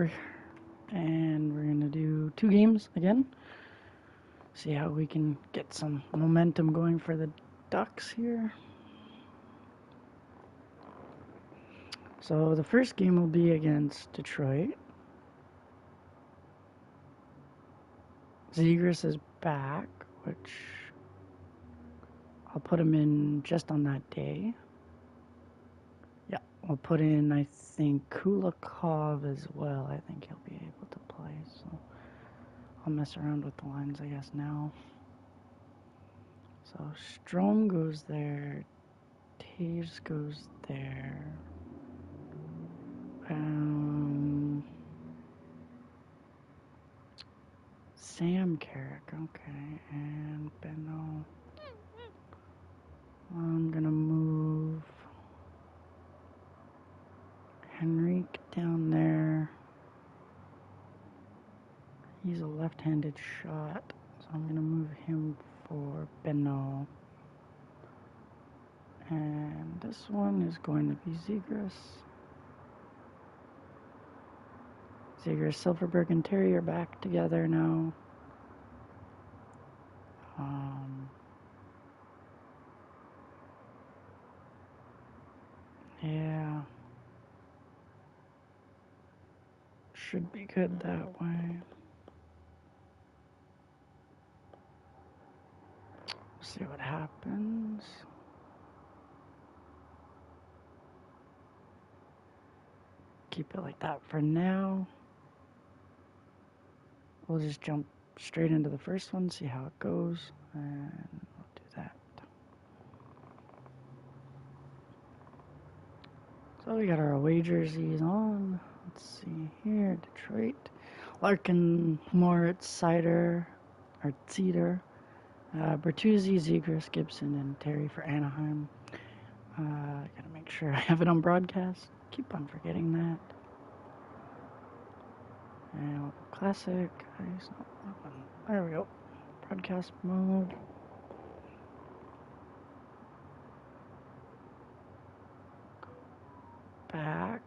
over, and we're gonna do 2 games again. See how we can get some momentum going for the Ducks here. So the first game will be against Detroit. Zegras is back, which I'll put him in just on that day. Yeah, we'll put in, I think, Kulikov as well. I think he'll be able to play, so I'll mess around with the lines, I guess, now. So Strome goes there, Taves goes there. Sam Carrick, okay, and Benno. I'm gonna move Henrique down there. He's a left-handed shot, so I'm gonna move him for Benno. And this one is going to be Zegras. Zegras, Silverberg, and Terry are back together now. Yeah. Should be good that way. See what happens. Keep it like that for now. We'll just jump straight into the first one, see how it goes, and we'll do that. So we got our away jerseys on. Let's see here, Detroit. Larkin, Moritz, Cedar, Bertuzzi, Zegras, Gibson, and Terry for Anaheim. Gotta make sure I have it on broadcast. Keep on forgetting that. And we'll go classic. There we go. Broadcast mode. Back.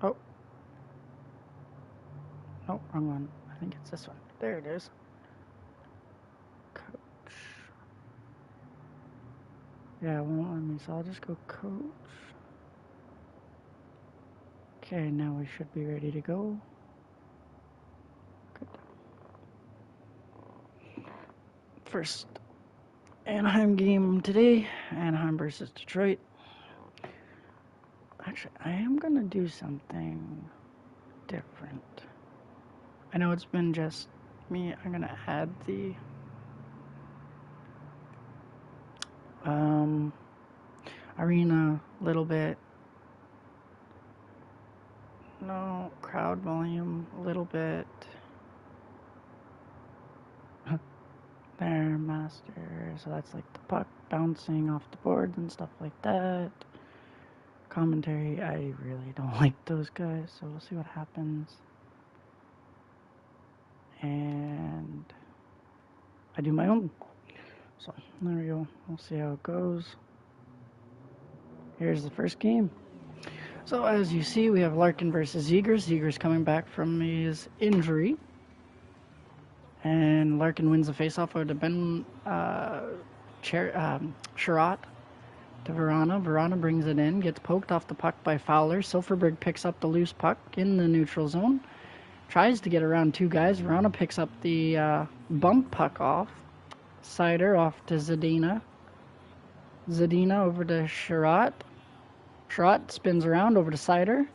Oh. No, wrong one. I think it's this one. There it is. Coach. Yeah, it won't let me, so I'll just go coach. Okay, now we should be ready to go. Good. First Anaheim game today. Anaheim versus Detroit. Actually, I am going to do something different. I know it's been just me. I'm going to add the arena a little bit. No, crowd volume a little bit. There, master. So that's like the puck bouncing off the boards and stuff like that. Commentary, I really don't like those guys, so we'll see what happens. And I do my own. So there we go. We'll see how it goes. Here's the first game. So as you see, we have Larkin versus Zegras. Zegras coming back from his injury. And Larkin wins the faceoff over to Sherratt to Verana. Verana brings it in, gets poked off the puck by Fowler. Silverberg picks up the loose puck in the neutral zone. Tries to get around 2 guys. Verana picks up the bump puck off. Cider off to Zadina. Zadina over to Sherratt. Sherratt spins around over to Cider.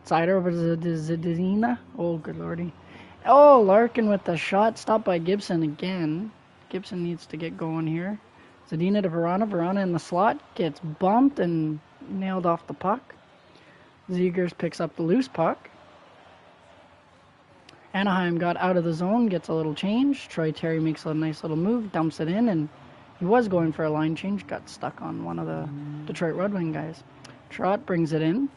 Cider over to Zadina. Oh, good lordy. Oh, Larkin with the shot. Stopped by Gibson again. Gibson needs to get going here. Zadina to Verana. Verana in the slot. Gets bumped and nailed off the puck. Zegras picks up the loose puck. Anaheim got out of the zone. Gets a little change. Troy Terry makes a nice little move. Dumps it in, and he was going for a line change. Got stuck on one of the Detroit Red Wing guys. Trott brings it in.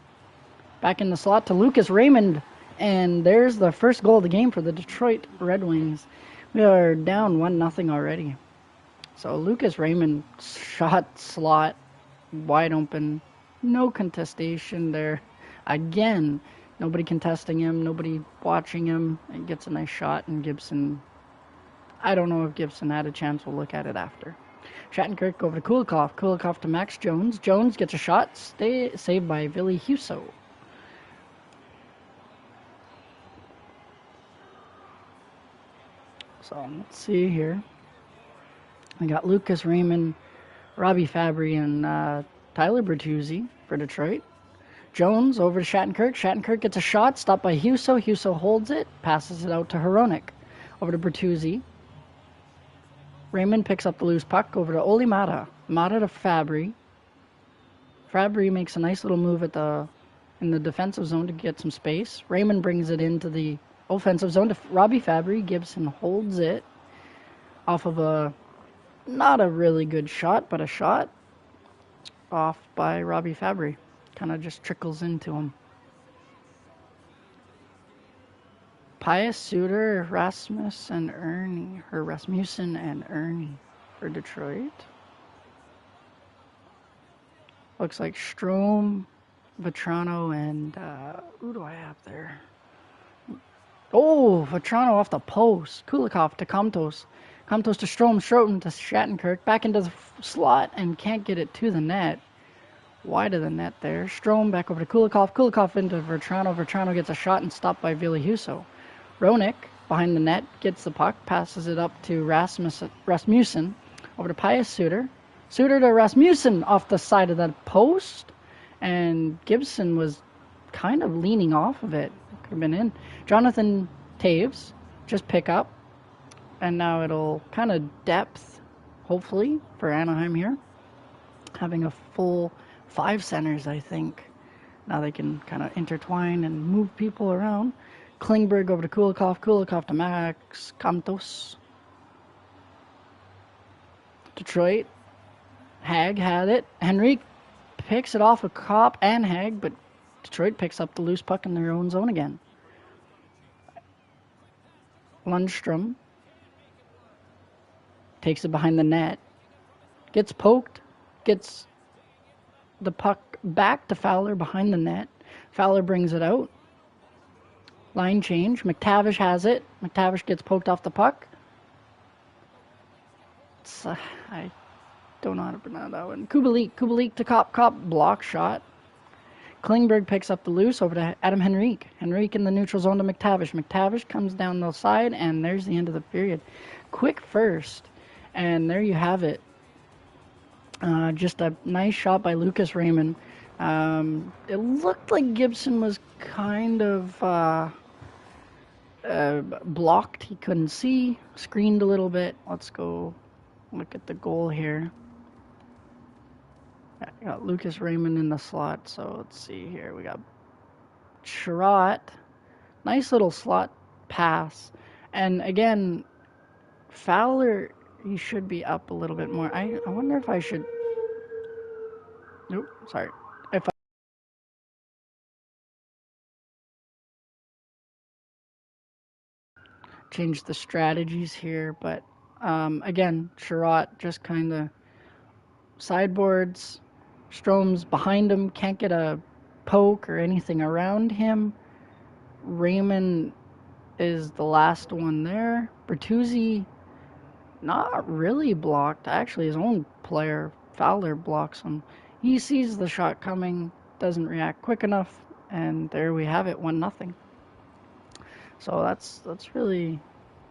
Back in the slot to Lucas Raymond. And there's the first goal of the game for the Detroit Red Wings. We are down 1-0 already. So Lucas Raymond shot slot wide open. No contestation there. Again, nobody contesting him, nobody watching him. It gets a nice shot, and Gibson, I don't know if Gibson had a chance. We'll look at it after. Shattenkirk over to Kulikov. Kulikov to Max Jones. Jones gets a shot. Saved by Ville Husso. So let's see here. We got Lucas Raymond, Robbie Fabry, and Tyler Bertuzzi for Detroit. Jones over to Shattenkirk. Shattenkirk gets a shot. Stopped by Husso. Husso holds it. Passes it out to Hronek. Over to Bertuzzi. Raymond picks up the loose puck over to Olli Mata. Mata to Fabry. Fabry makes a nice little move in the defensive zone to get some space. Raymond brings it into the offensive zone to Robbie Fabry. Gibson holds it off of not a really good shot, but a shot off by Robbie Fabry. Kind of just trickles into him. Pius, Suter, Rasmussen and Ernie for Detroit. Looks like Strome, Vetrano, and who do I have there? Oh, Vetrano off the post. Kulikov to Comtos. Comtos to Strome. Strome to Shattenkirk. Back into the slot and can't get it to the net. Wide of the net there. Strome back over to Kulikov. Kulikov into Vetrano. Vetrano gets a shot and stopped by Ville Husso. Hronek behind the net gets the puck. Passes it up to Rasmussen. Over to Pius Suter. Suter to Rasmussen off the side of the post. And Gibson was kind of leaning off of it. Could have been in. Jonathan Taves just pick up. And now it'll kind of depth, hopefully, for Anaheim here. Having a full 5 centers, I think. Now they can kind of intertwine and move people around. Klingberg over to Kulikov. Kulikov to Max Comtos. Detroit. Hag had it. Henrique picks it off of Kopp and Hag, but Detroit picks up the loose puck in their own zone again. Lundstrom takes it behind the net. Gets poked. Gets the puck back to Fowler behind the net. Fowler brings it out. Line change. McTavish has it. McTavish gets poked off the puck. I don't know how to pronounce that one. Kubalik to Kopp. Kopp block shot. Klingberg picks up the loose over to Adam Henrique. Henrique in the neutral zone to McTavish. McTavish comes down the side, and there's the end of the period. Quick first. And there you have it. Just a nice shot by Lucas Raymond. It looked like Gibson was kind of blocked. He couldn't see. Screened a little bit. Let's go look at the goal here. We got Lucas Raymond in the slot. So let's see here. We got Sherratt. Nice little slot pass. And again, Fowler, he should be up a little bit more. I wonder if I should... Nope, sorry. If I change the strategies here, but again, Sherratt just kind of sideboards. Strome's behind him, can't get a poke or anything around him. Raymond is the last one there. Bertuzzi, not really blocked. Actually, his own player, Fowler, blocks him. He sees the shot coming, doesn't react quick enough, and there we have it, 1-0. So that's really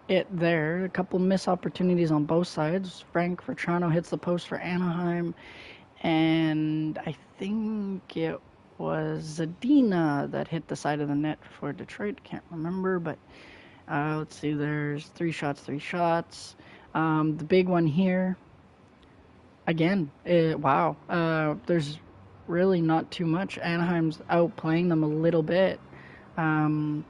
it there. A couple missed opportunities on both sides. Frank Vetrano hits the post for Anaheim, and I think it was Zadina that hit the side of the net for Detroit. Can't remember, but let's see. There's 3 shots. The big one here, again, wow. There's really not too much. Anaheim's outplaying them a little bit. The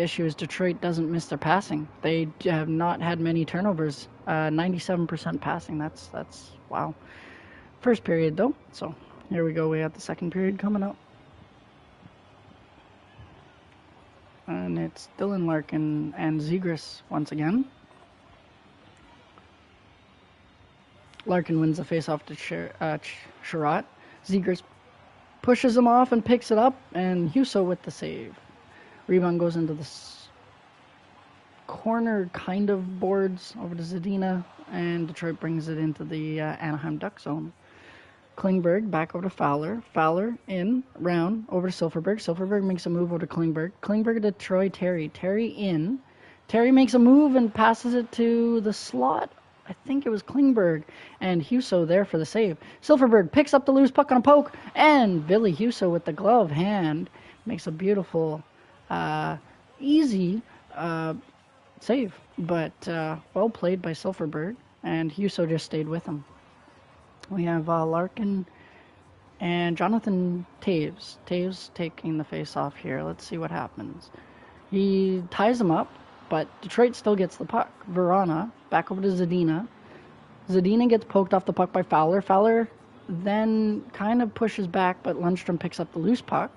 issue is Detroit doesn't miss their passing. They have not had many turnovers. 97% passing. That's wow. First period though. So here we go. We have the second period coming up. And it's Dylan Larkin and Zegras once again. Larkin wins the faceoff to Sherratt. Zegras pushes him off and picks it up, and Huso with the save. Rebound goes into the corner kind of boards over to Zadina, and Detroit brings it into the Anaheim Duck zone. Klingberg back over to Fowler. Fowler in, round, over to Silfverberg. Silfverberg makes a move over to Klingberg. Klingberg to Troy Terry. Terry in. Terry makes a move and passes it to the slot. I think it was Klingberg, and Huso there for the save. Silfverberg picks up the loose puck on a poke, and Billy Huso with the glove hand makes a beautiful, easy save, but well played by Silfverberg, and Huso just stayed with him. We have Larkin and Jonathan Taves. Taves taking the face off here. Let's see what happens. He ties him up, but Detroit still gets the puck. Verana back over to Zadina. Zadina gets poked off the puck by Fowler. Fowler then kind of pushes back, but Lundstrom picks up the loose puck.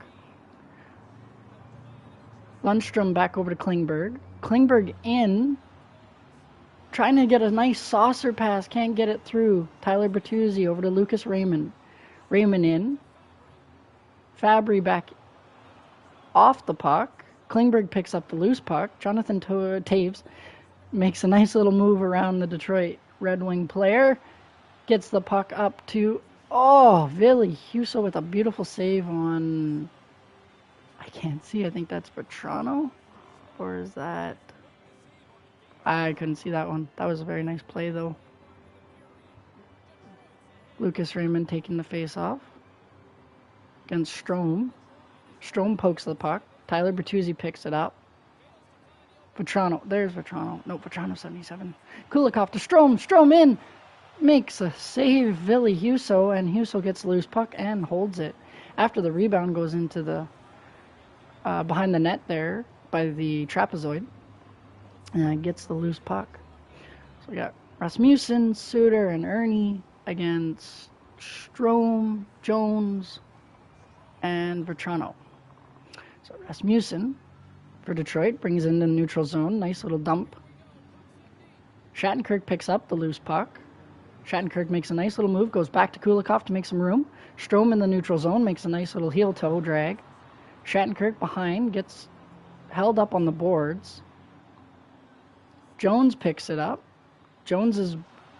Lundstrom back over to Klingberg. Klingberg in, trying to get a nice saucer pass, can't get it through. Tyler Bertuzzi over to Lucas Raymond. Raymond in. Fabry back off the puck. Klingberg picks up the loose puck. Jonathan Taves makes a nice little move around the Detroit Red Wing player. Gets the puck up to, Billy Huso with a beautiful save on, I can't see, I think that's Vetrano. Or is that, I couldn't see that one. That was a very nice play though. Lucas Raymond taking the face off against Strome. Strome pokes the puck. Tyler Bertuzzi picks it up. Vetrano. There's Vetrano. No, Vetrano 77. Kulikov to Strome. Strome in. Makes a save. Billy Huso. And Huso gets the loose puck and holds it. After the rebound goes into the behind the net there by the trapezoid. And gets the loose puck. So we got Rasmussen, Suter, and Ernie against Strome, Jones, and Vetrano. So Rasmussen for Detroit brings in the neutral zone. Nice little dump. Shattenkirk picks up the loose puck. Shattenkirk makes a nice little move, goes back to Kulikov to make some room. Strome in the neutral zone makes a nice little heel toe drag. Shattenkirk behind, gets held up on the boards. Jones picks it up. Jones is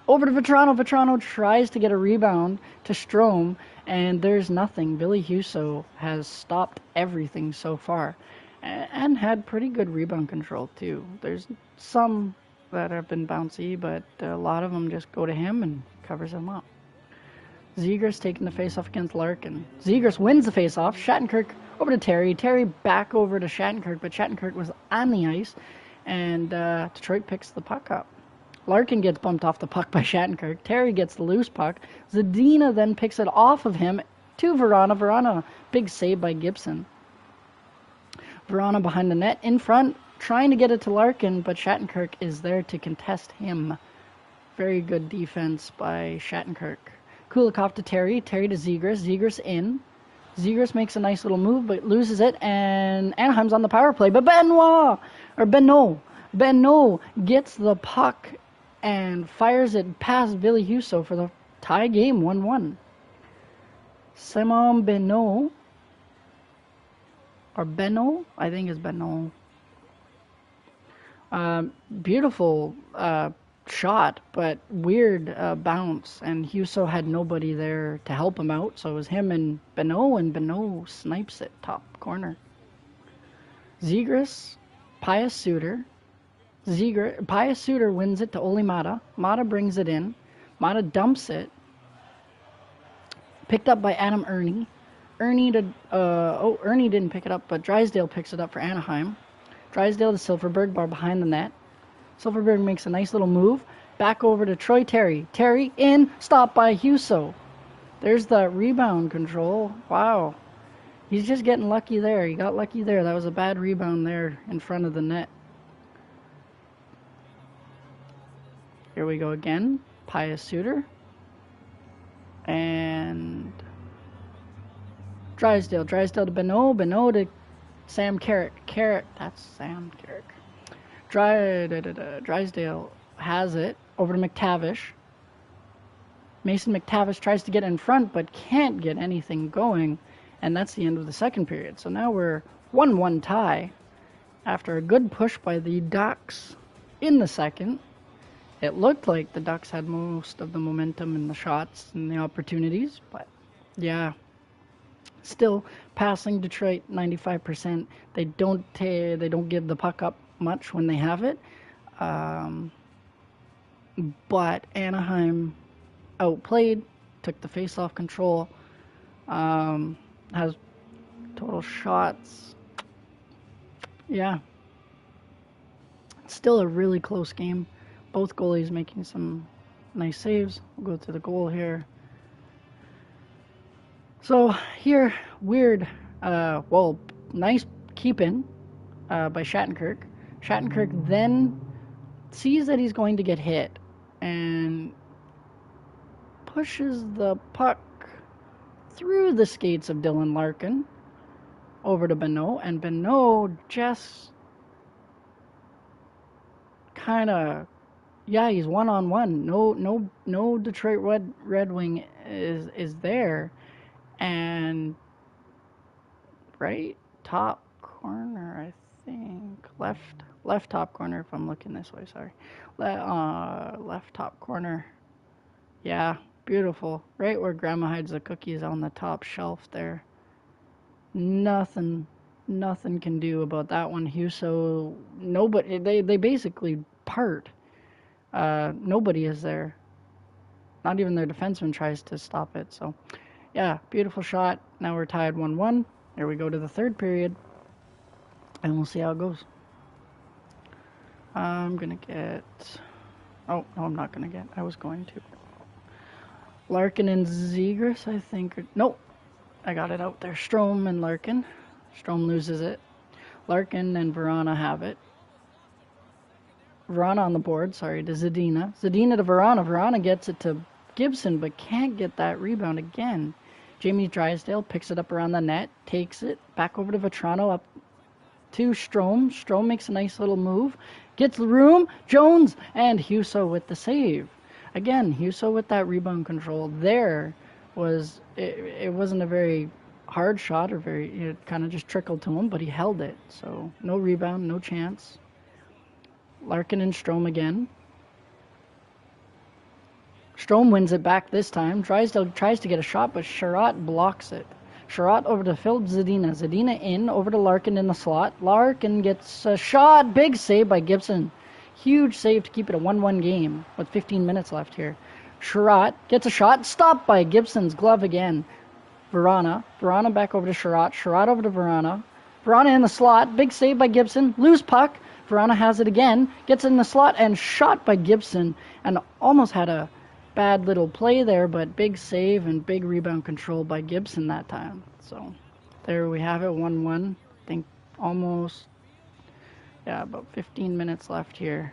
over to Vetrano. Vetrano tries to get a rebound to Strome, and there's nothing. Billy Huso has stopped everything so far and had pretty good rebound control too. There's some that have been bouncy, but a lot of them just go to him and covers him up. Zegras taking the face-off against Larkin. Zegras wins the face-off. Shattenkirk over to Terry. Terry back over to Shattenkirk, but Shattenkirk was on the ice, and Detroit picks the puck up. Larkin gets bumped off the puck by Shattenkirk. Terry gets the loose puck. Zadina then picks it off of him to Verana. Verana, big save by Gibson. Verana behind the net, in front, trying to get it to Larkin, but Shattenkirk is there to contest him. Very good defense by Shattenkirk. Kulikov to Terry. Terry to Zegras. Zegras in. Zegras makes a nice little move, but loses it, and Anaheim's on the power play. But Benoit gets the puck and fires it past Billy Huso for the tie game, 1-1. Simon Benoit, or Benoit, I think it's Benoit. Beautiful shot, but weird bounce, and Huso had nobody there to help him out, so it was him and Benoit snipes it top corner. Zegras, Pius Suter. Pius Suter wins it to Oli Mata. Mata brings it in. Mata dumps it. Picked up by Adam Ernie. Ernie didn't pick it up, but Drysdale picks it up for Anaheim. Drysdale to Silfverberg, bar behind the net. Silfverberg makes a nice little move. Back over to Troy Terry. Terry in, stopped by Huso. There's the rebound control. Wow. He's just getting lucky there. He got lucky there. That was a bad rebound there in front of the net. Here we go again. Pius Suter. And Drysdale. Drysdale to Benoit. Benoit to Sam Carrick. That's Sam Carrick. Drysdale has it. Over to McTavish. Mason McTavish tries to get in front, but can't get anything going. And that's the end of the second period. So now we're 1-1 tie after a good push by the Ducks in the second. It looked like the Ducks had most of the momentum and the shots and the opportunities, but yeah, still passing Detroit 95%. They don't give the puck up much when they have it, but Anaheim outplayed, took the face-off control, has total shots. Yeah, still a really close game. Both goalies making some nice saves. We'll go to the goal here. So here, weird, nice keep-in by Shattenkirk. Shattenkirk then sees that he's going to get hit and pushes the puck through the skates of Dylan Larkin over to Bonneau, and Bonneau just kind of, yeah, he's one-on-one. No Detroit Red Wing is there, and right top corner, I think, left top corner, if I'm looking this way, sorry, left top corner, yeah, beautiful, right where Grandma hides the cookies on the top shelf there. Nothing can do about that one. Huso, nobody, they basically part. Nobody is there. Not even their defenseman tries to stop it. So, yeah, beautiful shot. Now we're tied 1-1. Here we go to the third period, and we'll see how it goes. I'm gonna get. Oh no, I'm not gonna get. I was going to. Larkin and Zegras, I think. Nope. I got it out there. Strome and Larkin. Strome loses it. Larkin and Vrana have it. Vrana on the board, sorry, to Zadina. Zadina to Vrana. Vrana gets it to Gibson, but can't get that rebound again. Jamie Drysdale picks it up around the net, takes it back over to Vetrano, up to Strome. Strome makes a nice little move, gets the room. Jones and Huso with the save. Again, Huso with that rebound control. There was, it wasn't a very hard shot, or it kind of just trickled to him, but he held it. So no rebound, no chance. Larkin and Strome again. Strome wins it back this time. Drysdale tries to get a shot, but Sherratt blocks it. Sherratt over to Philip Zadina. Zadina in, over to Larkin in the slot. Larkin gets a shot. Big save by Gibson. Huge save to keep it a 1-1 game with 15 minutes left here. Sherratt gets a shot. Stopped by Gibson's glove again. Vrana back over to Sherratt. Sherratt over to Vrana. Vrana in the slot. Big save by Gibson. Loose puck. Vrana has it again. Gets in the slot and shot by Gibson. And almost had a bad little play there, but big save and big rebound control by Gibson that time. So there we have it, 1-1. I think almost, yeah, about 15 minutes left here.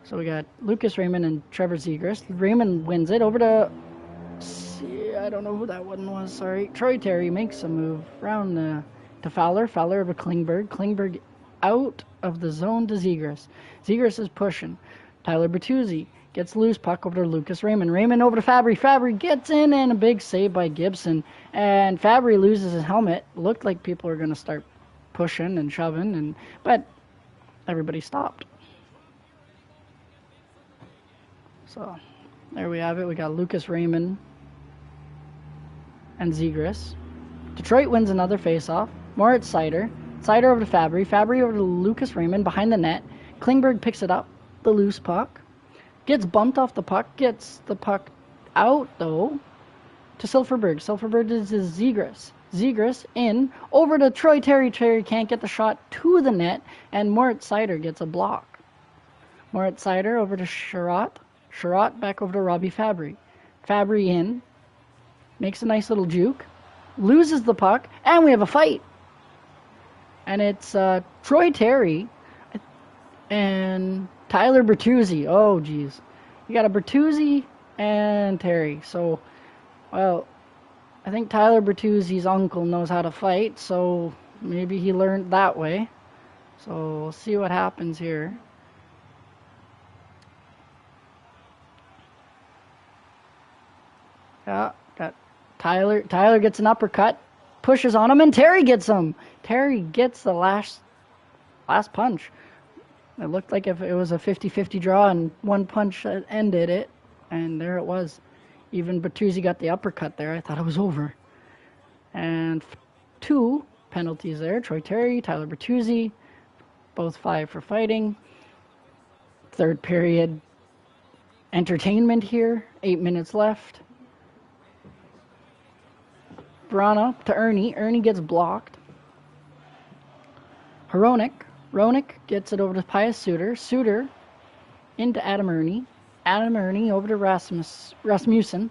So we got Lucas Raymond and Trevor Zegras. Raymond wins it over to, I don't know who that one was, sorry. Troy Terry makes a move around to Fowler. Fowler over Klingberg. Klingberg out of the zone to Zegras. Zegras is pushing. Tyler Bertuzzi gets loose, puck over to Lucas Raymond. Raymond over to Fabry. Fabry gets in, and a big save by Gibson. And Fabry loses his helmet. Looked like people were going to start pushing and shoving, but everybody stopped. So there we have it. We got Lucas Raymond and Zegras. Detroit wins another faceoff. Moritz Seider. Seider over to Fabry. Fabry over to Lucas Raymond behind the net. Klingberg picks it up, the loose puck. Gets bumped off the puck. Gets the puck out, though, to Silfverberg. Silfverberg is Zegras. Zegras in. Over to Troy Terry. Terry can't get the shot to the net. And Moritz Seider gets a block. Moritz Seider over to Sherratt. Sherratt back over to Robbie Fabry. Fabry in. Makes a nice little juke. Loses the puck. And we have a fight. And it's Troy Terry and Tyler Bertuzzi. Oh, geez. You got a Bertuzzi and Terry. So, well, I think Tyler Bertuzzi's uncle knows how to fight, so maybe he learned that way. So we'll see what happens here. Yeah, got Tyler. Tyler gets an uppercut. pushes on him, and Terry gets him. Terry gets the last punch. It looked like if it was a 50-50 draw and one punch ended it, and there it was. Even Bertuzzi got the uppercut there. I thought it was over. And 2 penalties there. Troy Terry, Tyler Bertuzzi, both 5 for fighting. Third period entertainment here. 8 minutes left. Vrana to Ernie. Ernie gets blocked. Hronik gets it over to Pius Suter. Suter into Adam Ernie. Adam Ernie over to Rasmussen.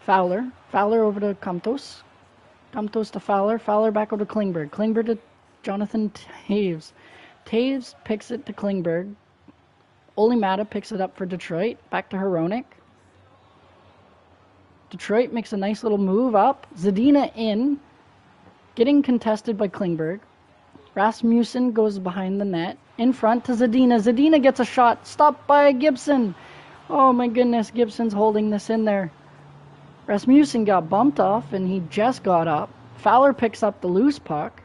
Fowler over to Campos. Campos to Fowler. Fowler back over to Klingberg. Klingberg to Jonathan Taves. Taves picks it to Klingberg. Oli Mata picks it up for Detroit. Back to Hronik. Detroit makes a nice little move up. Zadina in. Getting contested by Klingberg. Rasmussen goes behind the net. In front to Zadina. Zadina gets a shot. Stopped by Gibson. Oh my goodness, Gibson's holding this in there. Rasmussen got bumped off and he just got up. Fowler picks up the loose puck.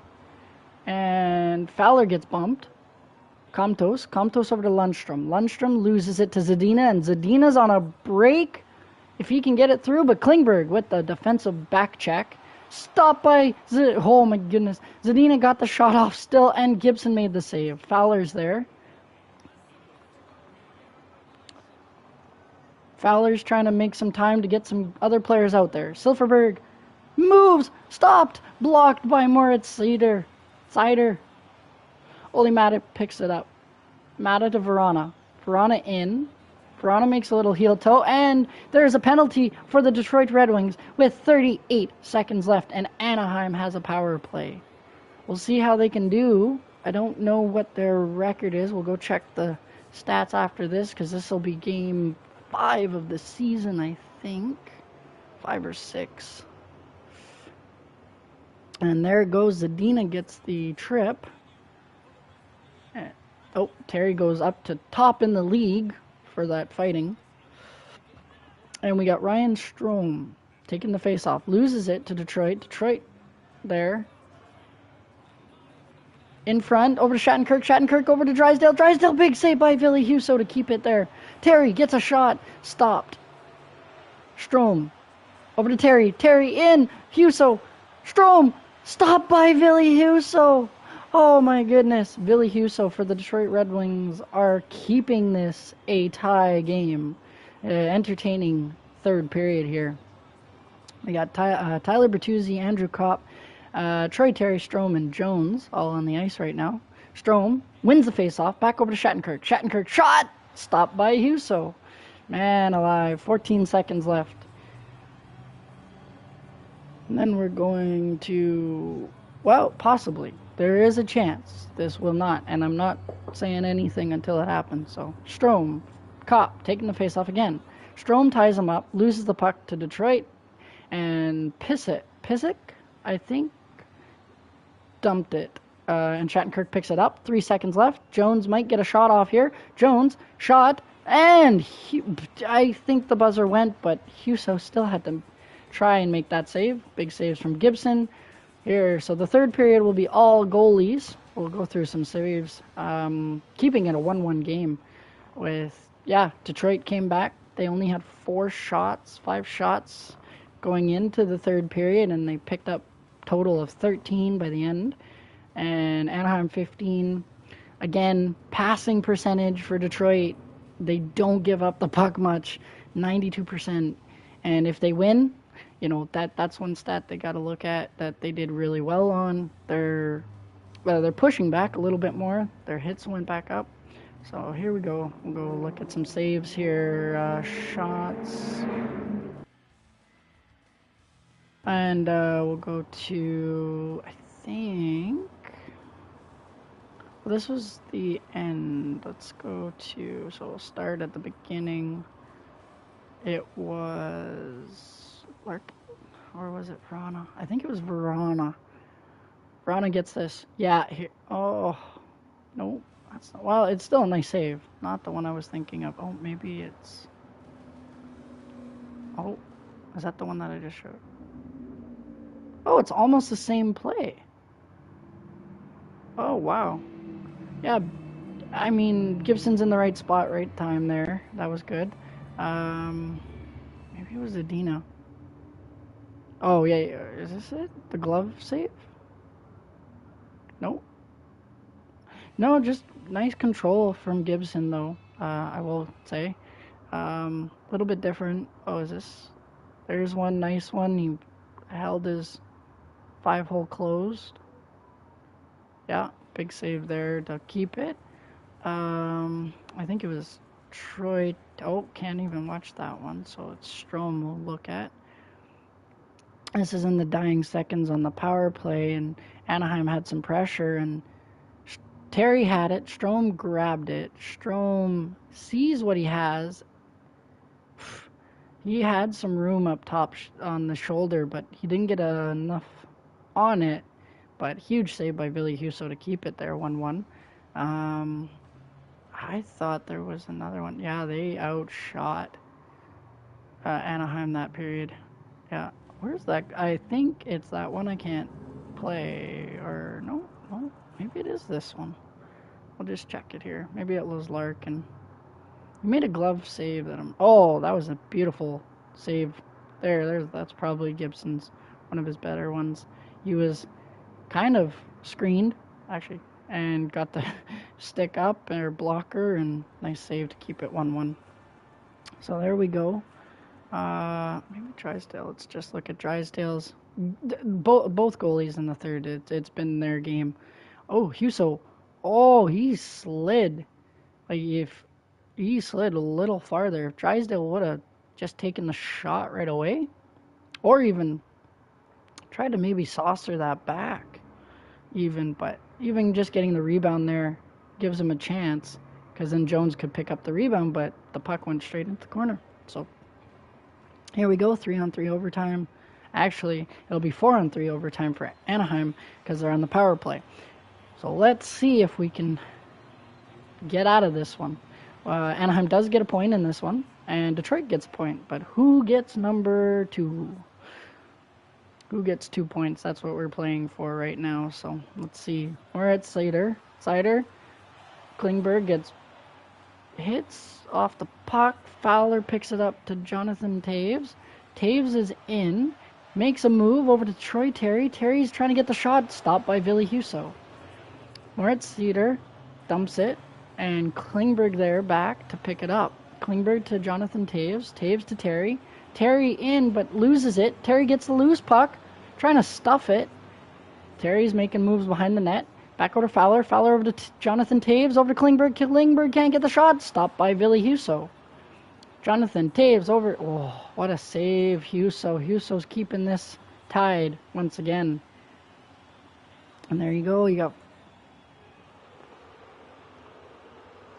And Fowler gets bumped. Campos over to Lundstrom. Lundstrom loses it to Zadina, and Zadina's on a break if he can get it through, but Klingberg with the defensive back check. Stopped by oh my goodness. Zadina got the shot off still, and Gibson made the save. Fowler's there. Fowler's trying to make some time to get some other players out there. Silfverberg moves, stopped, blocked by Moritz Seider. Oli Mata picks it up. Mata to Vrana. Vrana in. Vrana makes a little heel toe, and there's a penalty for the Detroit Red Wings with 38 seconds left, and Anaheim has a power play. We'll see how they can do. I don't know what their record is. We'll go check the stats after this, because this will be game 5 of the season, I think. 5 or 6. And there it goes. Zadina gets the trip. Oh, Terry goes up to top in the league for that fighting. And we got Ryan Strome taking the face-off. Loses it to Detroit. Detroit there. In front, over to Shattenkirk. Shattenkirk over to Drysdale. Drysdale, big save by Ville Husso to keep it there. Terry gets a shot. Stopped. Strome. Over to Terry. Terry in. Husso. Strome. Stopped by Ville Husso. Oh my goodness. Ville Husso for the Detroit Red Wings are keeping this a tie game. Entertaining third period here. We got Tyler Bertuzzi, Andrew Kopp, Troy Terry, Strome, and Jones all on the ice right now. Strome wins the faceoff. Back over to Shattenkirk. Shattenkirk shot! Stopped by Husso. Man alive. 14 seconds left. And then we're going to... Well, possibly. There is a chance this will not, and I'm not saying anything until it happens. So, Strome, Kopp, taking the face off again. Strome ties him up, loses the puck to Detroit, and Pissick, I think, dumped it. And Shattenkirk picks it up. 3 seconds left. Jones might get a shot off here. Jones, shot, and I think the buzzer went, but Husso still had to try and make that save. Big saves from Gibson. Here, so the third period will be all goalies. We'll go through some saves, keeping it a 1-1 game. Detroit came back. They only had 5 shots going into the third period, and they picked up a total of 13 by the end. And Anaheim 15. Again, passing percentage for Detroit. They don't give up the puck much, 92%. And if they win, you know, that's one stat they got to look at that they did really well on. They're pushing back a little bit more. Their hits went back up. So here we go. We'll go look at some saves here. Shots. And we'll go to, I think... Well, this was the end. Let's go to... So we'll start at the beginning. It was... Or was it Vrana? I think it was Vrana. Vrana gets this. Yeah, here. Oh, no. That's not. Well, it's still a nice save. Not the one I was thinking of. Oh, maybe it's... Oh, is that the one that I just showed? Oh, it's almost the same play. Oh, wow. Yeah, I mean, Gibson's in the right spot, right time there. That was good. Um, maybe it was Adina. Oh, yeah, is this it? The glove save? Nope. No, just nice control from Gibson, though, I will say. A little bit different. Oh, is this? There's one nice one. He held his 5-hole closed. Yeah, big save there to keep it. I think it was Troy. Oh, can't even watch that one. So it's Strom we'll look at. This is in the dying seconds on the power play, and Anaheim had some pressure, and Terry had it. Strom grabbed it. Strom sees what he has. He had some room up top on the shoulder, but he didn't get enough on it. But huge save by Ville Husso to keep it there, 1-1. I thought there was another one. Yeah, they outshot Anaheim that period. Yeah, where's that? I think it's that one I can't play. Or no, maybe it is this one. I'll just check it here. Maybe it was Larkin. He made a glove save that I'm. Oh, that was a beautiful save. That's probably Gibson's, one of his better ones. He was kind of screened actually, and got the stick up or blocker, and nice save to keep it 1-1. So there we go. Maybe Drysdale. Let's just look at Drysdale's. Both goalies in the third. It's been their game. Oh, Husso. Oh, he slid. Like if he slid a little farther, if Drysdale would have just taken the shot right away, or even tried to maybe saucer that back, but even just getting the rebound there gives him a chance, because then Jones could pick up the rebound, but the puck went straight into the corner. So here we go, 3-on-3 overtime. Actually, it'll be 4-on-3 overtime for Anaheim because they're on the power play. So let's see if we can get out of this one. Anaheim does get a point in this one, and Detroit gets a point. But who gets number 2? Who gets 2 points? That's what we're playing for right now. So let's see. We're at Sider. Klingberg hits off the puck. Fowler picks it up to Jonathan Toews. Toews is in. Makes a move over to Troy Terry. Terry's trying to get the shot. Stopped by Ville Husso. Moritz Seider dumps it. And Klingberg there back to pick it up. Klingberg to Jonathan Toews. Toews to Terry. Terry in, but loses it. Terry gets the loose puck. Trying to stuff it. Terry's making moves behind the net. Back over to Fowler. Fowler over to Jonathan Toews. Over to Klingberg. Klingberg can't get the shot. Stopped by Ville Husso. Jonathan Toews over. Oh, what a save, Husso. Husso's keeping this tied once again. And there you go. You got.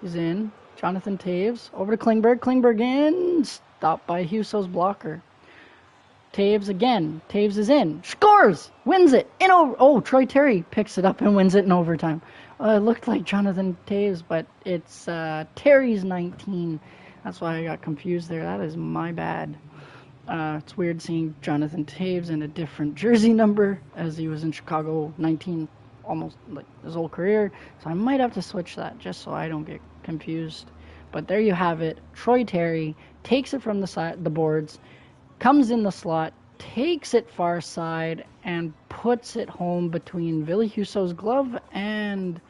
He's in. Jonathan Toews over to Klingberg. Klingberg in. Stopped by Husso's blocker. Toews again. Toews is in. Scores! Wins it! Oh, Troy Terry picks it up and wins it in overtime. It looked like Jonathan Toews, but it's Terry's 19. That's why I got confused there. That is my bad. It's weird seeing Jonathan Toews in a different jersey number, as he was in Chicago 19 almost like his whole career. So I might have to switch that just so I don't get confused. But there you have it. Troy Terry takes it from the boards, comes in the slot, takes it far side, and puts it home between Ville Husso's glove and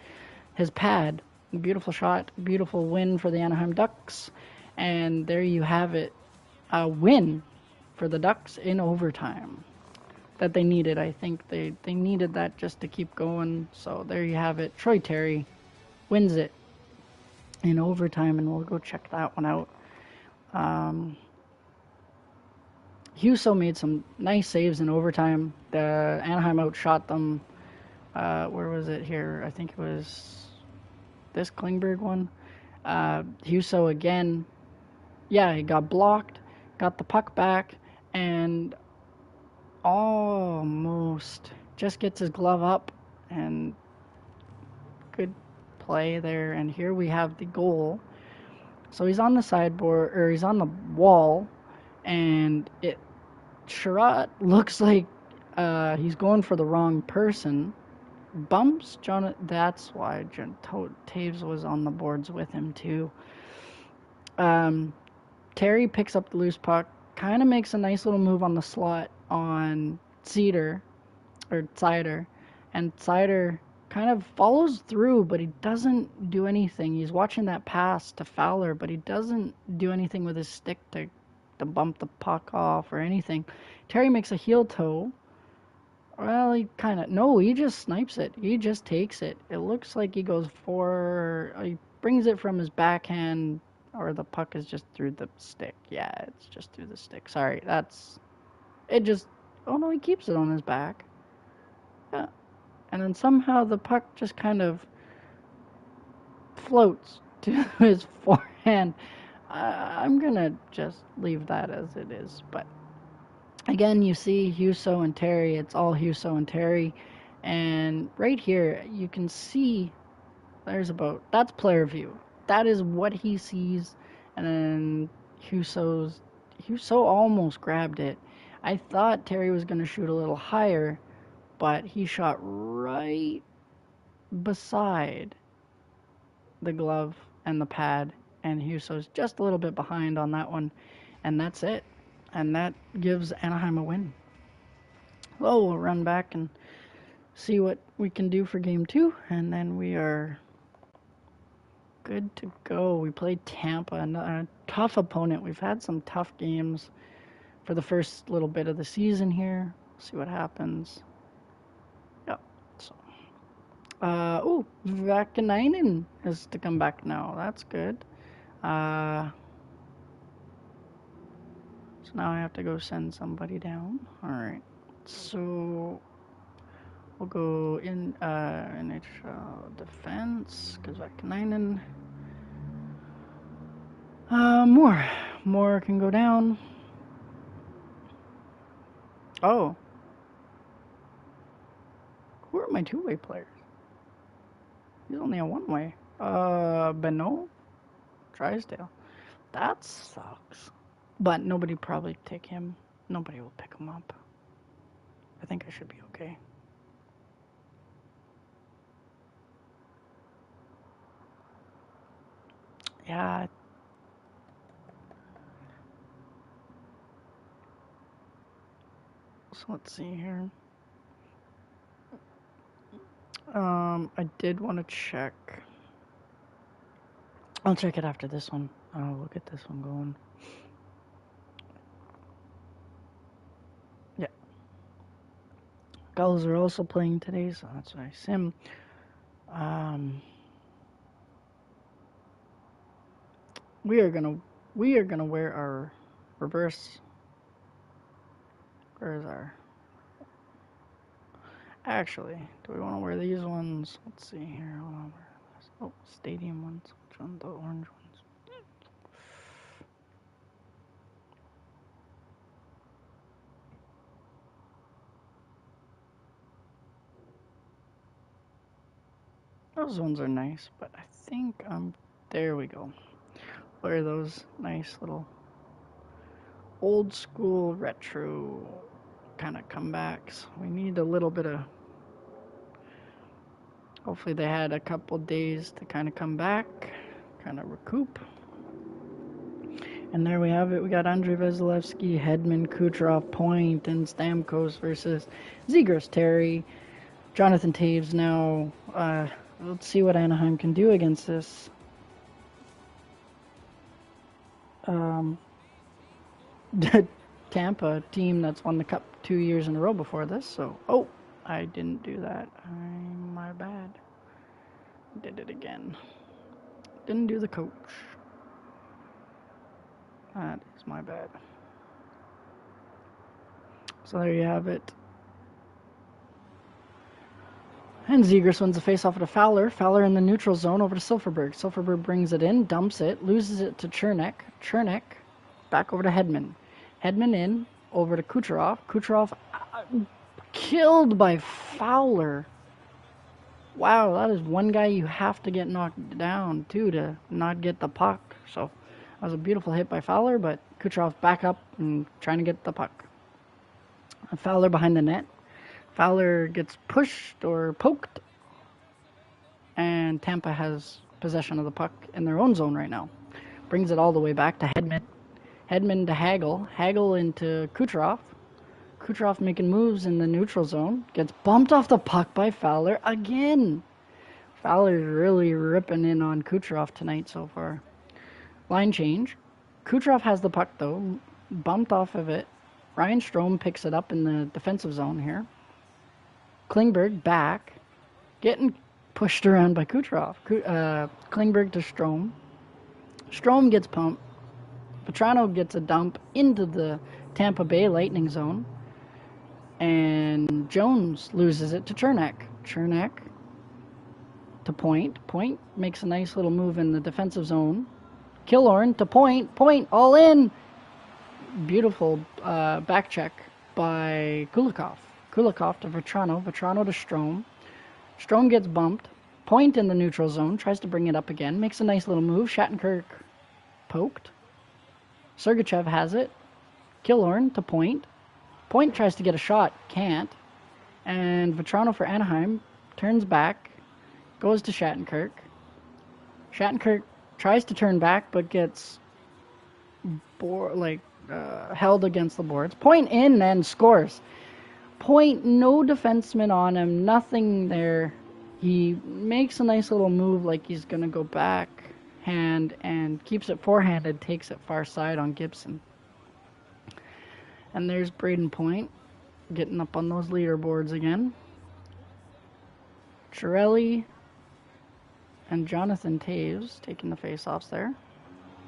his pad. Beautiful shot, beautiful win for the Anaheim Ducks. And there you have it. A win for the Ducks in overtime that they needed. I think they needed that just to keep going. So there you have it. Troy Terry wins it in overtime, and we'll go check that one out. Husso made some nice saves in overtime. The Anaheim outshot them. Where was it here? I think it was this Klingberg one. Husso again. Yeah, he got blocked, got the puck back, and almost just gets his glove up, and good play there. And here we have the goal. So he's on the sideboard, or he's on the wall, and Sherratt looks like He's going for the wrong person. Bumps Jonathan. That's why Taves was on the boards with him too. Terry picks up the loose puck, kind of makes a nice little move on the slot on Cider, and Cider kind of follows through, but he doesn't do anything. He's watching that pass to Fowler, but he doesn't do anything with his stick to bump the puck off or anything. Terry makes a heel toe. Well, he just snipes it. He just takes it. It looks like he goes he brings it from his backhand, or the puck is just through the stick. Yeah, it's just through the stick. Sorry, oh no, he keeps it on his back. Yeah. And then somehow the puck just kind of floats to his forehand. I'm gonna just leave that as it is. But again, you see Huso and Terry. It's all Huso and Terry. And right here, you can see that's player view. That is what he sees. And then Huso almost grabbed it. I thought Terry was going to shoot a little higher, but he shot right beside the glove and the pad, and Huso's just a little bit behind on that one, and that's it. And that gives Anaheim a win. Well, we'll run back and see what we can do for game 2, and then we are good to go. We played Tampa, a tough opponent. We've had some tough games for the first little bit of the season here. See what happens. Yep. So, Vakanainen is to come back now. That's good. So now I have to go send somebody down. All right. So we'll go in NHL defense because Vakanainen. More can go down. Oh. Who are my two-way players? He's only a one-way. Beno? Drysdale. That sucks. But nobody probably take him. Nobody will pick him up. I think I should be okay. Yeah. So let's see here. I did want to check. I'll check it after this one. We'll get this one going. Yeah. Gulls are also playing today, so that's nice. Sim. We are gonna wear our reverse. Where is our? Actually, do we want to wear these ones? Let's see here. Hold on. Oh, stadium ones. Which ones? The orange ones. Those ones are nice, but I think there we go. Wear those nice little old school retro kind of comebacks. We need a little bit of. Hopefully they had a couple days to kind of come back, kind of recoup. And there we have it. We got Andrei Vasilevsky, Hedman, Kucherov, Point, and Stamkos versus Zegras, Terry, Jonathan Taves. Now, let's see what Anaheim can do against this. Tampa team that's won the Cup 2 years in a row before this. So, I didn't do that. My bad. Did it again. Didn't do the coach. That is my bad. So there you have it. And Zegras wins the face-off to Fowler. Fowler in the neutral zone over to Silfverberg. Silfverberg brings it in, dumps it, loses it to Chernek. Chernek back over to Hedman. Hedman in, over to Kucherov. Kucherov killed by Fowler. Wow, that is one guy you have to get knocked down, too, to not get the puck. So that was a beautiful hit by Fowler, but Kucherov back up and trying to get the puck. Fowler behind the net. Fowler gets pushed or poked, and Tampa has possession of the puck in their own zone right now. Brings it all the way back to Hedman. Hedman to Hagel. Hagel into Kucherov. Kucherov making moves in the neutral zone. Gets bumped off the puck by Fowler again. Fowler's really ripping in on Kucherov tonight so far. Line change. Kucherov has the puck though. Bumped off of it. Ryan Strome picks it up in the defensive zone here. Klingberg back. Getting pushed around by Kucherov. Klingberg to Strome. Strome gets pumped. Petrano gets a dump into the Tampa Bay Lightning zone. And Jones loses it to Chernak. Chernak to Point. Point makes a nice little move in the defensive zone. Killorn to Point. Point all in. Beautiful back check by Kulikov. Kulikov to Vetrano. Vetrano to Strome. Strome gets bumped. Point in the neutral zone. Tries to bring it up again. Makes a nice little move. Shattenkirk poked. Sergachev has it. Killorn to Point. Point tries to get a shot. Can't. And Vetrano for Anaheim turns back. Goes to Shattenkirk. Shattenkirk tries to turn back but gets held against the boards. Point in and scores. Point, no defenseman on him, nothing there. He makes a nice little move like he's going to go backhand and keeps it forehanded, takes it far side on Gibson. And there's Braden Point getting up on those leaderboards again. Chiarelli and Jonathan Toews taking the face-offs there.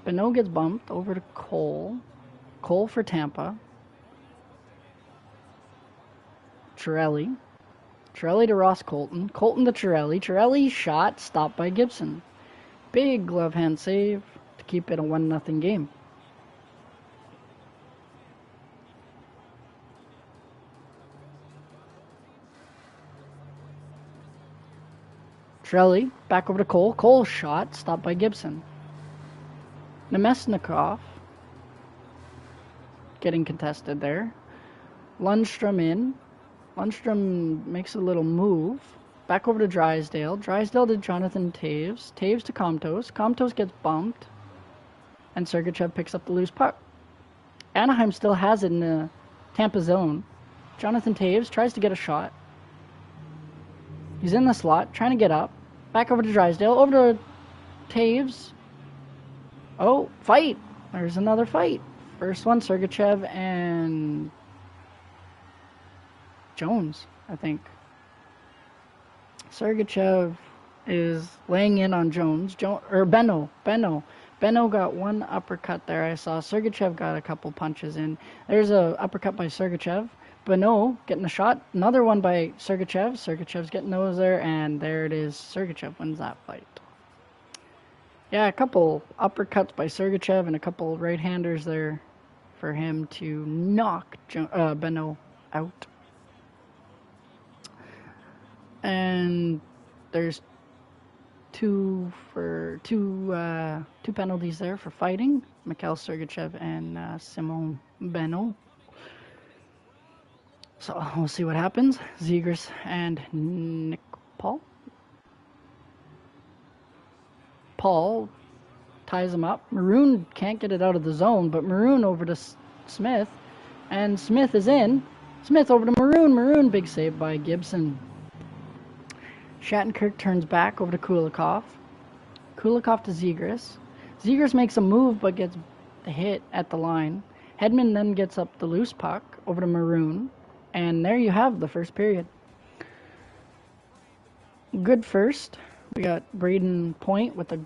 Bonneau gets bumped over to Cole. Cole for Tampa. Chiarelli. Chiarelli to Ross Colton. Colton to Chiarelli. Chiarelli shot stopped by Gibson. Big glove hand save to keep it a 1-0 game. Chiarelli back over to Cole. Cole shot stopped by Gibson. Nemesnikov getting contested there. Lundstrom in. Lundstrom makes a little move. Back over to Drysdale. Drysdale to Jonathan Toews. Toews to Comtos. Comtos gets bumped. And Sergachev picks up the loose puck. Anaheim still has it in the Tampa zone. Jonathan Toews tries to get a shot. He's in the slot, trying to get up. Back over to Drysdale. Over to Toews. Oh, fight. There's another fight. First one, Sergachev and Jones, I think. Sergachev is laying in on Jones. Benno got one uppercut there, I saw. Sergachev got a couple punches in. There's a uppercut by Sergachev. Benno getting a shot. Another one by Sergachev. Sergachev's getting those there, and there it is. Sergachev wins that fight. Yeah, a couple uppercuts by Sergachev and a couple right-handers there for him to knock Benno out. And there's two penalties there for fighting. Mikhail Sergachev and Simon Benno. So we'll see what happens. Zegras and Nick Paul. Paul ties him up. Maroon can't get it out of the zone, but Maroon over to Smith. And Smith is in. Smith over to Maroon. Maroon, big save by Gibson. Shattenkirk turns back over to Kulikov. Kulikov to Zegras. Zegras makes a move but gets hit at the line. Hedman then gets up the loose puck over to Maroon. And there you have the first period. Good first. We got Braden Point with a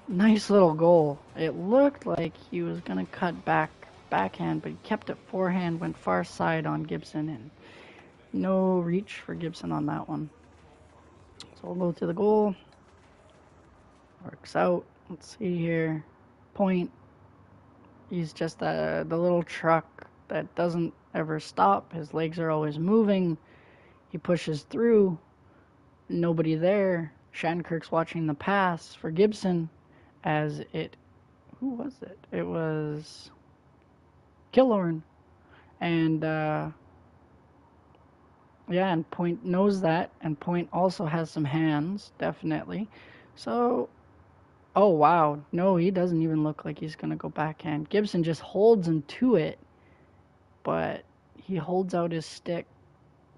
nice little goal. It looked like he was going to cut backhand, but he kept it forehand, went far side on Gibson, and no reach for Gibson on that one. So we'll go to the goal. Works out. Let's see here. Point. He's just the little truck that doesn't ever stop. His legs are always moving. He pushes through. Nobody there. Shattenkirk's watching the pass for Gibson as it... Who was it? It was Killorn. And Yeah, and Point knows that, and Point also has some hands, definitely. So, oh wow, no, he doesn't even look like he's gonna go backhand. Gibson just holds him to it, but he holds out his stick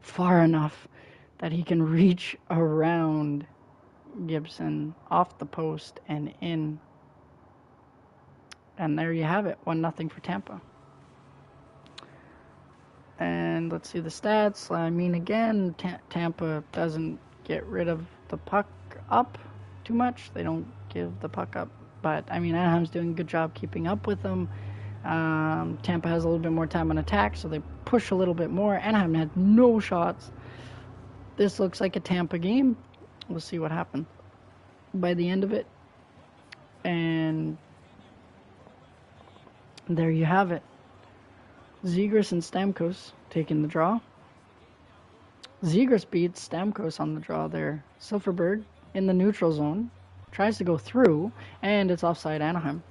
far enough that he can reach around Gibson off the post and in. And there you have it, 1-0 for Tampa. And let's see the stats. I mean, again, Tampa doesn't get rid of the puck up too much. They don't give the puck up. But, I mean, Anaheim's doing a good job keeping up with them. Tampa has a little bit more time on attack, so they push a little bit more. Anaheim had no shots. This looks like a Tampa game. We'll see what happens by the end of it. And there you have it. Zegras and Stamkos taking the draw. Zegras beats Stamkos on the draw there. Silfverberg in the neutral zone. Tries to go through, and it's offside Anaheim.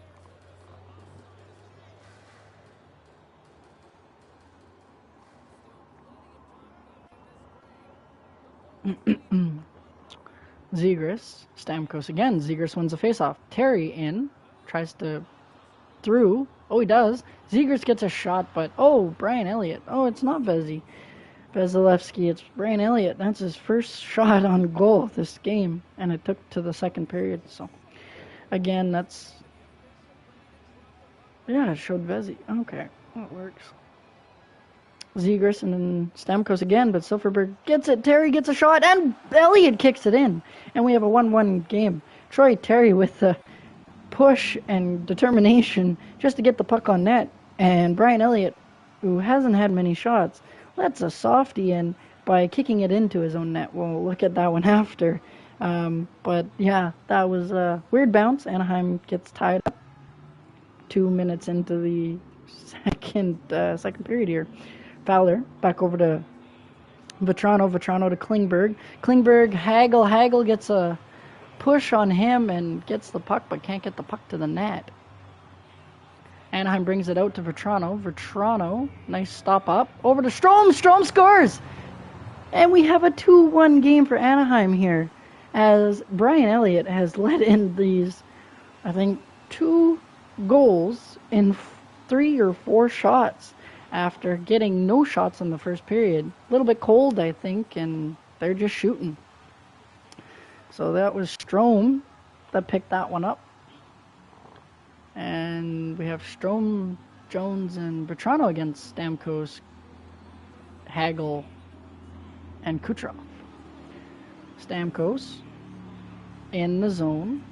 Zegras, Stamkos again. Zegras wins a faceoff. Terry in. Tries to through. Oh, he does. Zegras gets a shot, but Brian Elliott. Oh, it's not Vasilevsky. It's Brian Elliott. That's his first shot on goal this game, and it took to the second period. So, again, it showed Vezi. Okay, that works. Zegras and then Stamkos again, but Silfverberg gets it. Terry gets a shot, and Elliott kicks it in, and we have a 1-1 game. Troy Terry with the push and determination just to get the puck on net, and Brian Elliott, who hasn't had many shots, lets a softie in by kicking it into his own net. We'll look at that one after. But yeah, that was a weird bounce. Anaheim gets tied up 2 minutes into the second period here. Fowler back over to Vetrano to Klingberg. Hagel gets a push on him and gets the puck, but can't get the puck to the net. Anaheim brings it out to Vetrano, nice stop up. Over to Strome. Strome scores! And we have a 2-1 game for Anaheim here, as Brian Elliott has let in these, I think, 2 goals in 3 or 4 shots after getting no shots in the first period. A little bit cold, I think, and they're just shooting. So that was Strome that picked that one up. And we have Strome, Jones, and Vetrano against Stamkos, Hagel, and Kucherov. Stamkos in the zone,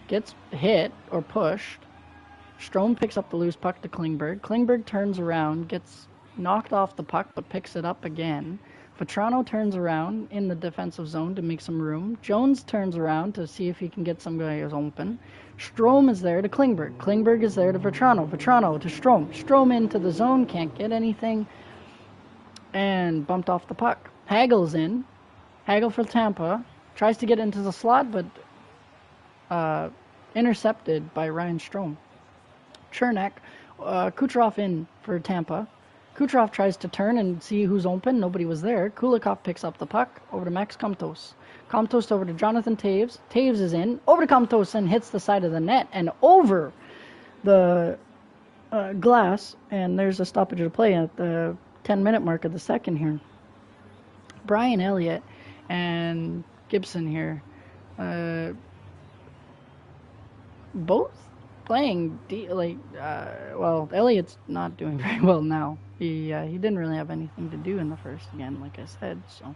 gets hit or pushed. Strome picks up the loose puck to Klingberg. Klingberg turns around, gets knocked off the puck, but picks it up again. Vetrano turns around in the defensive zone to make some room. Jones turns around to see if he can get some guys open. Strome is there to Klingberg. Klingberg is there to Vetrano. Vetrano to Strome. Strome into the zone, can't get anything, and bumped off the puck. Hagel's in. Hagel for Tampa. Tries to get into the slot, but intercepted by Ryan Strome. Chernak, Kucherov in for Tampa. Kucherov tries to turn and see who's open. Nobody was there. Kulikov picks up the puck. Over to Max Comtos. Comtos over to Jonathan Taves. Taves is in. Over to Comtos and hits the side of the net and over the glass. And there's a stoppage of play at the 10-minute mark of the second here. Brian Elliott and Gibson here. Both playing well, Elliott's not doing very well now. He didn't really have anything to do in the first again, like I said. So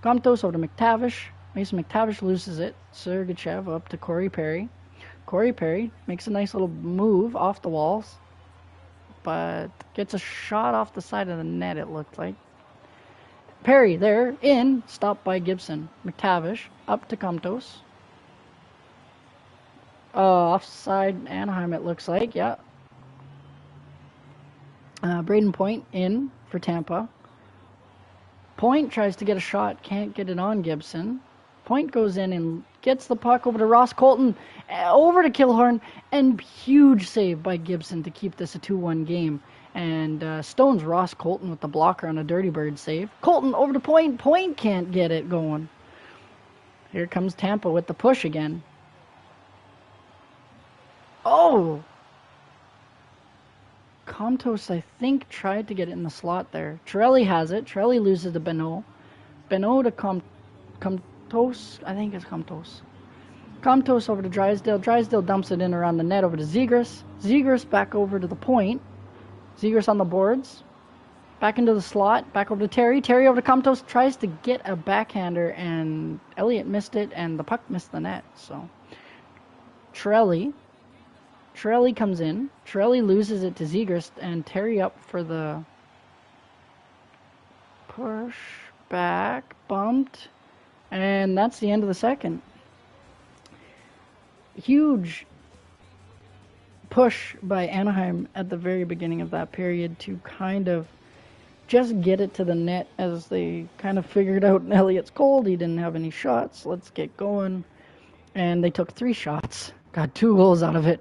Comtos over to McTavish. Mason McTavish loses it. Sergachev up to Corey Perry. Corey Perry makes a nice little move off the walls, but gets a shot off the side of the net, it looked like. Perry there, in, stopped by Gibson. McTavish up to Comtos. Offside Anaheim, it looks like, yeah. Braden Point in for Tampa. Point tries to get a shot, can't get it on Gibson. Point goes in and gets the puck over to Ross Colton, over to Killhorn, and huge save by Gibson to keep this a 2-1 game. And Stone's Ross Colton with the blocker on a Dirty Bird save. Colton over to Point. Point can't get it going. Here comes Tampa with the push again. Oh! Comtos, I think, tried to get it in the slot there. Torelli has it. Torelli loses to Beno. Beno to Comtos. I think it's Comtos. Comtos over to Drysdale. Drysdale dumps it in around the net over to Zegras. Zegras back over to the point. Zegras on the boards. Back into the slot. Back over to Terry. Terry over to Comtos. Tries to get a backhander, and Elliott missed it, and the puck missed the net. So Torelli comes in. Torelli loses it to Zegras, and Terry up for the push back, bumped, and that's the end of the second. Huge push by Anaheim at the very beginning of that period to kind of just get it to the net, as they kind of figured out Elliott's cold. He didn't have any shots. Let's get going. And they took 3 shots, got 2 goals out of it,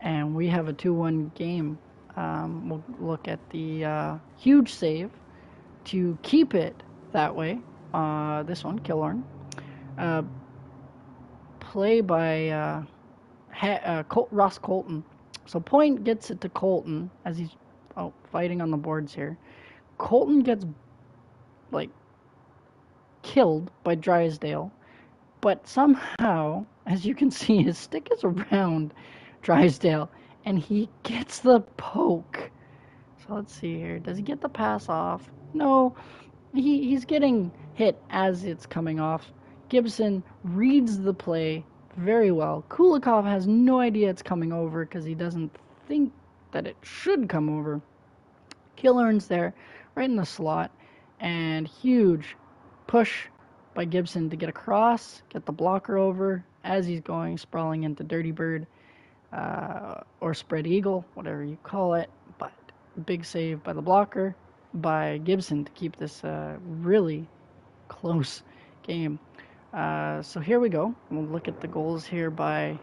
and we have a 2-1 game. We'll look at the huge save to keep it that way. This one, Killorn. Play by Ross Colton. So Point gets it to Colton as he's fighting on the boards here. Colton gets killed by Drysdale, but somehow, as you can see, his stick is around Drysdale, and he gets the poke. So let's see here. Does he get the pass off? No, he's getting hit as it's coming off. Gibson reads the play very well. Kulikov has no idea it's coming over because he doesn't think that it should come over. Killorn's there, right in the slot, and huge push by Gibson to get across, get the blocker over as he's going sprawling into Dirty Bird, or Spread Eagle, whatever you call it. But big save by the blocker by Gibson to keep this really close game. So here we go. We'll look at the goals here by,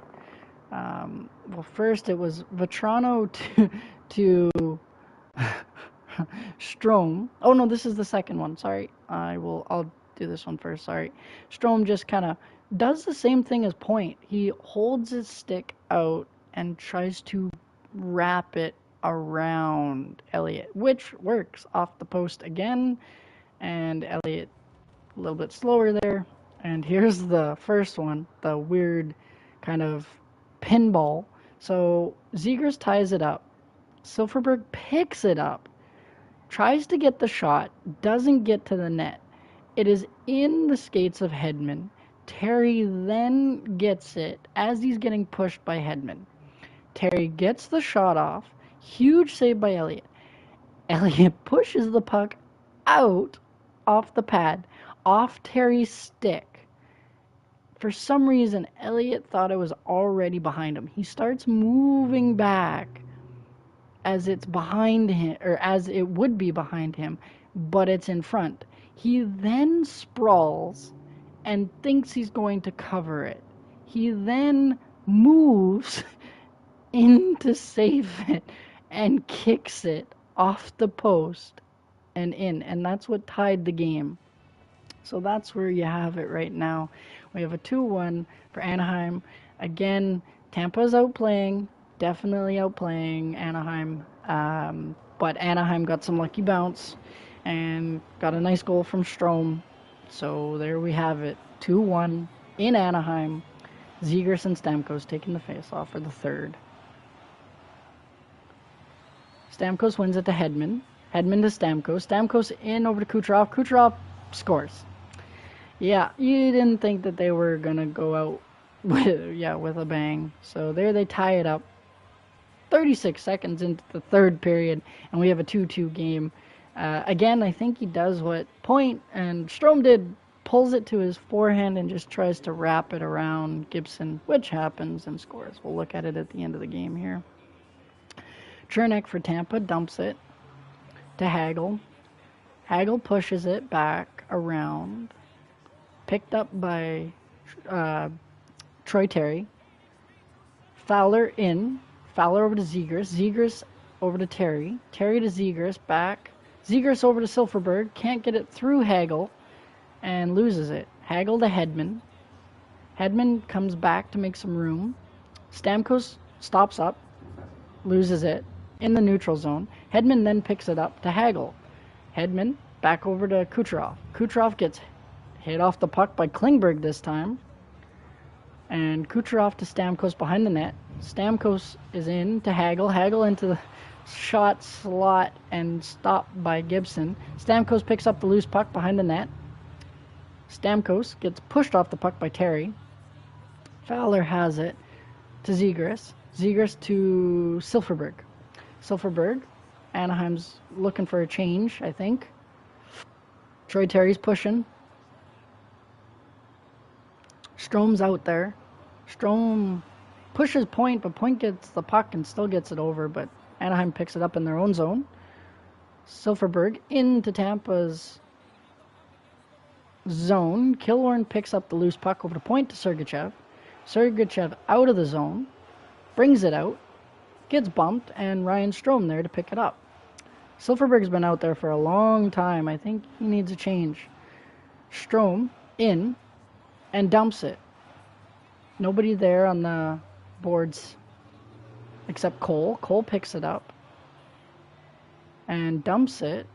first it was Vetrano to Strome. Oh no, this is the second one. Sorry. I'll do this one first. Sorry. Strome just kind of does the same thing as Point. He holds his stick out and tries to wrap it around Elliott, which works off the post again, and Elliott a little bit slower there. And here's the first one, the weird kind of pinball. So Zegras ties it up. Silfverberg picks it up, tries to get the shot, doesn't get to the net. It is in the skates of Hedman. Terry then gets it as he's getting pushed by Hedman. Terry gets the shot off. Huge save by Elliott. Elliott pushes the puck out off the pad, off Terry's stick. For some reason, Elliott thought it was already behind him. He starts moving back as it's behind him, or as it would be behind him, but it's in front. He then sprawls and thinks he's going to cover it. He then moves in to save it and kicks it off the post and in, and that's what tied the game. So that's where you have it right now. We have a 2-1 for Anaheim. Again, Tampa's outplaying, definitely outplaying Anaheim, but Anaheim got some lucky bounce and got a nice goal from Strome. So there we have it, 2-1 in Anaheim. Zegras and Stamkos taking the face-off for the third. Stamkos wins it to Hedman. Hedman to Stamkos. Stamkos in over to Kucherov. Kucherov scores. Yeah, you didn't think that they were going to go out with a bang. So there they tie it up. 36 seconds into the third period, and we have a 2-2 game. Again, I think he does what Point and Strome did, pulls it to his forehand and just tries to wrap it around Gibson, which happens, and scores. We'll look at it at the end of the game here. Chernak for Tampa dumps it to Hagel. Hagel pushes it back around. Picked up by Troy Terry. Fowler in. Fowler over to Zegras. Zegras over to Terry. Terry to Zegras, back. Zegras over to Silverberg, can't get it through Hagel, and loses it. Hagel to Hedman. Hedman comes back to make some room. Stamkos stops up, loses it in the neutral zone. Hedman then picks it up to Hagel. Hedman back over to Kucherov. Kucherov gets hit off the puck by Klingberg this time. And Kucherov to Stamkos behind the net. Stamkos is in to Hagel. Hagel into the shot slot and stopped by Gibson. Stamkos picks up the loose puck behind the net. Stamkos gets pushed off the puck by Terry. Fowler has it to Zegras. Zegras to Silverberg. Silverberg. Anaheim's looking for a change, I think. Troy Terry's pushing. Strome's out there. Strome pushes Point, but Point gets the puck and still gets it over, but Anaheim picks it up in their own zone. Silverberg into Tampa's zone. Killorn picks up the loose puck over to Point to Sergachev. Sergachev out of the zone, brings it out, gets bumped, and Ryan Strome there to pick it up. Silverberg's been out there for a long time. I think he needs a change. Strome in and dumps it. Nobody there on the boards except Cole. Cole picks it up and dumps it.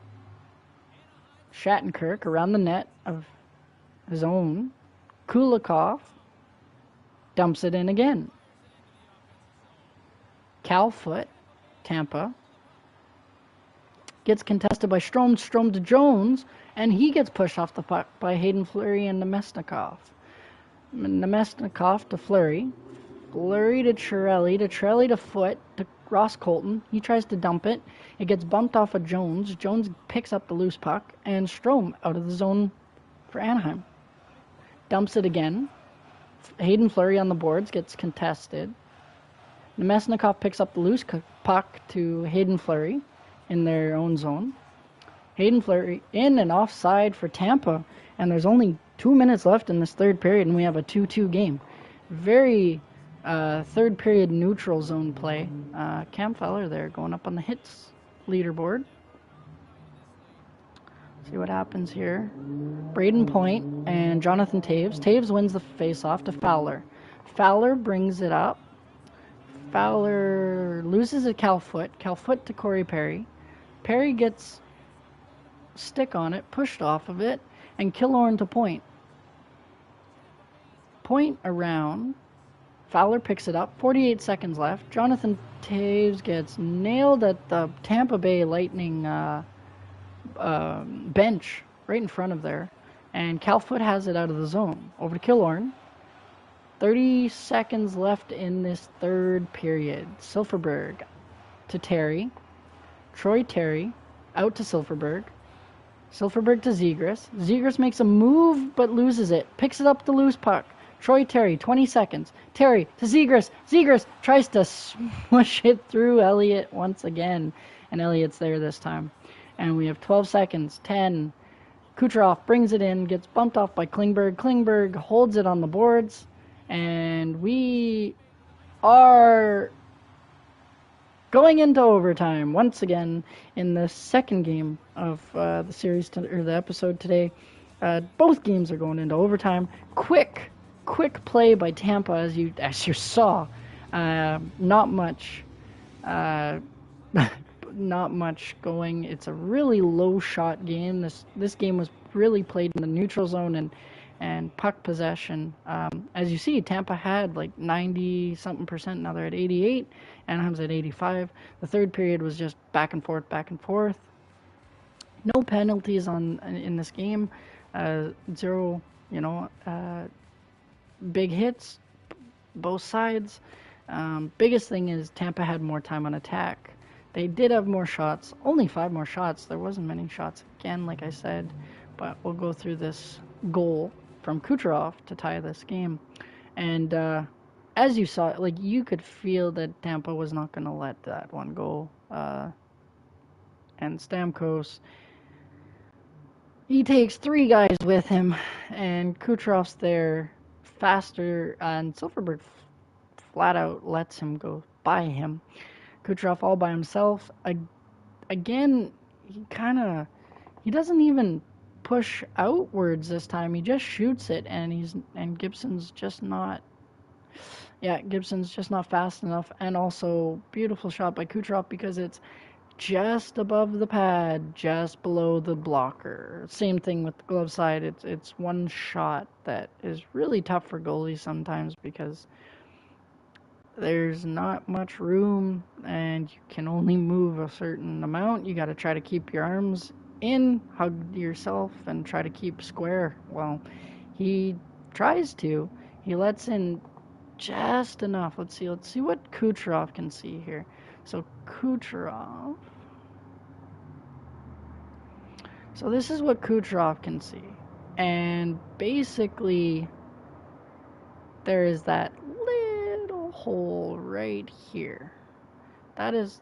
Shattenkirk around the net of his own. Kulikov dumps it in again. Calfoot, Tampa, gets contested by Strome. Strome to Jones, and he gets pushed off the puck by Hayden Fleury and Nemesnikov. Nemesnikov to Fleury. Fleury to Chiarelli to Foot, to Ross Colton. He tries to dump it. It gets bumped off of Jones. Jones picks up the loose puck, and Strome out of the zone for Anaheim. Dumps it again. Hayden Fleury on the boards, gets contested. Nemesnikov picks up the loose puck to Hayden Fleury in their own zone. Hayden Fleury in and offside for Tampa, and there's only 2 minutes left in this third period, and we have a 2-2 game. Very third period neutral zone play. Cam Feller there going up on the hits leaderboard. See what happens here. Braden Point and Jonathan Taves. Taves wins the faceoff to Fowler. Fowler brings it up. Fowler loses to Calfoot. Calfoot to Corey Perry. Perry gets stick on it, pushed off of it, and Killorn to Point. Point around. Fowler picks it up. 48 seconds left. Jonathan Taves gets nailed at the Tampa Bay Lightning bench right in front of there. And Calfoot has it out of the zone. Over to Killorn. 30 seconds left in this third period. Silverberg to Terry. Troy Terry out to Silverberg. Silverberg to Zegras. Zegras makes a move but loses it. Picks it up the loose puck. Troy Terry, 20 seconds. Terry to Zegras. Zegras tries to smush it through Elliott once again. And Elliott's there this time. And we have 12 seconds. 10. Kucherov brings it in. Gets bumped off by Klingberg. Klingberg holds it on the boards. And we are going into overtime once again in the second game of the series or the episode today. Both games are going into overtime. Quick play by Tampa as you saw. Not much going. It's a really low shot game. This game was really played in the neutral zone and puck possession. As you see, Tampa had like 90-something%. Now they're at 88. Anaheim's at 85. The third period was just back and forth. No penalties in this game. Zero, big hits, both sides. Biggest thing is Tampa had more time on attack. They did have more shots. Only 5 more shots. There wasn't many shots again, like I said. But we'll go through this goal from Kucherov to tie this game. And as you saw, you could feel that Tampa was not going to let that one go. And Stamkos, he takes 3 guys with him, and Kucherov's there faster, and Silverberg flat out lets him go by him. Kucherov all by himself. Again, he doesn't even push outwards this time. He just shoots it, and Gibson's just not. Yeah, Gibson's just not fast enough. And also, beautiful shot by Kucherov because it's just above the pad, just below the blocker. Same thing with the glove side. It's one shot that is really tough for goalies sometimes because there's not much room and you can only move a certain amount. You got to try to keep your arms in, hug yourself, and try to keep square. Well, he tries to. He lets in just enough. Let's see what Kucherov can see here. So Kucherov. So this is what Kucherov can see. And basically there is that little hole right here. That is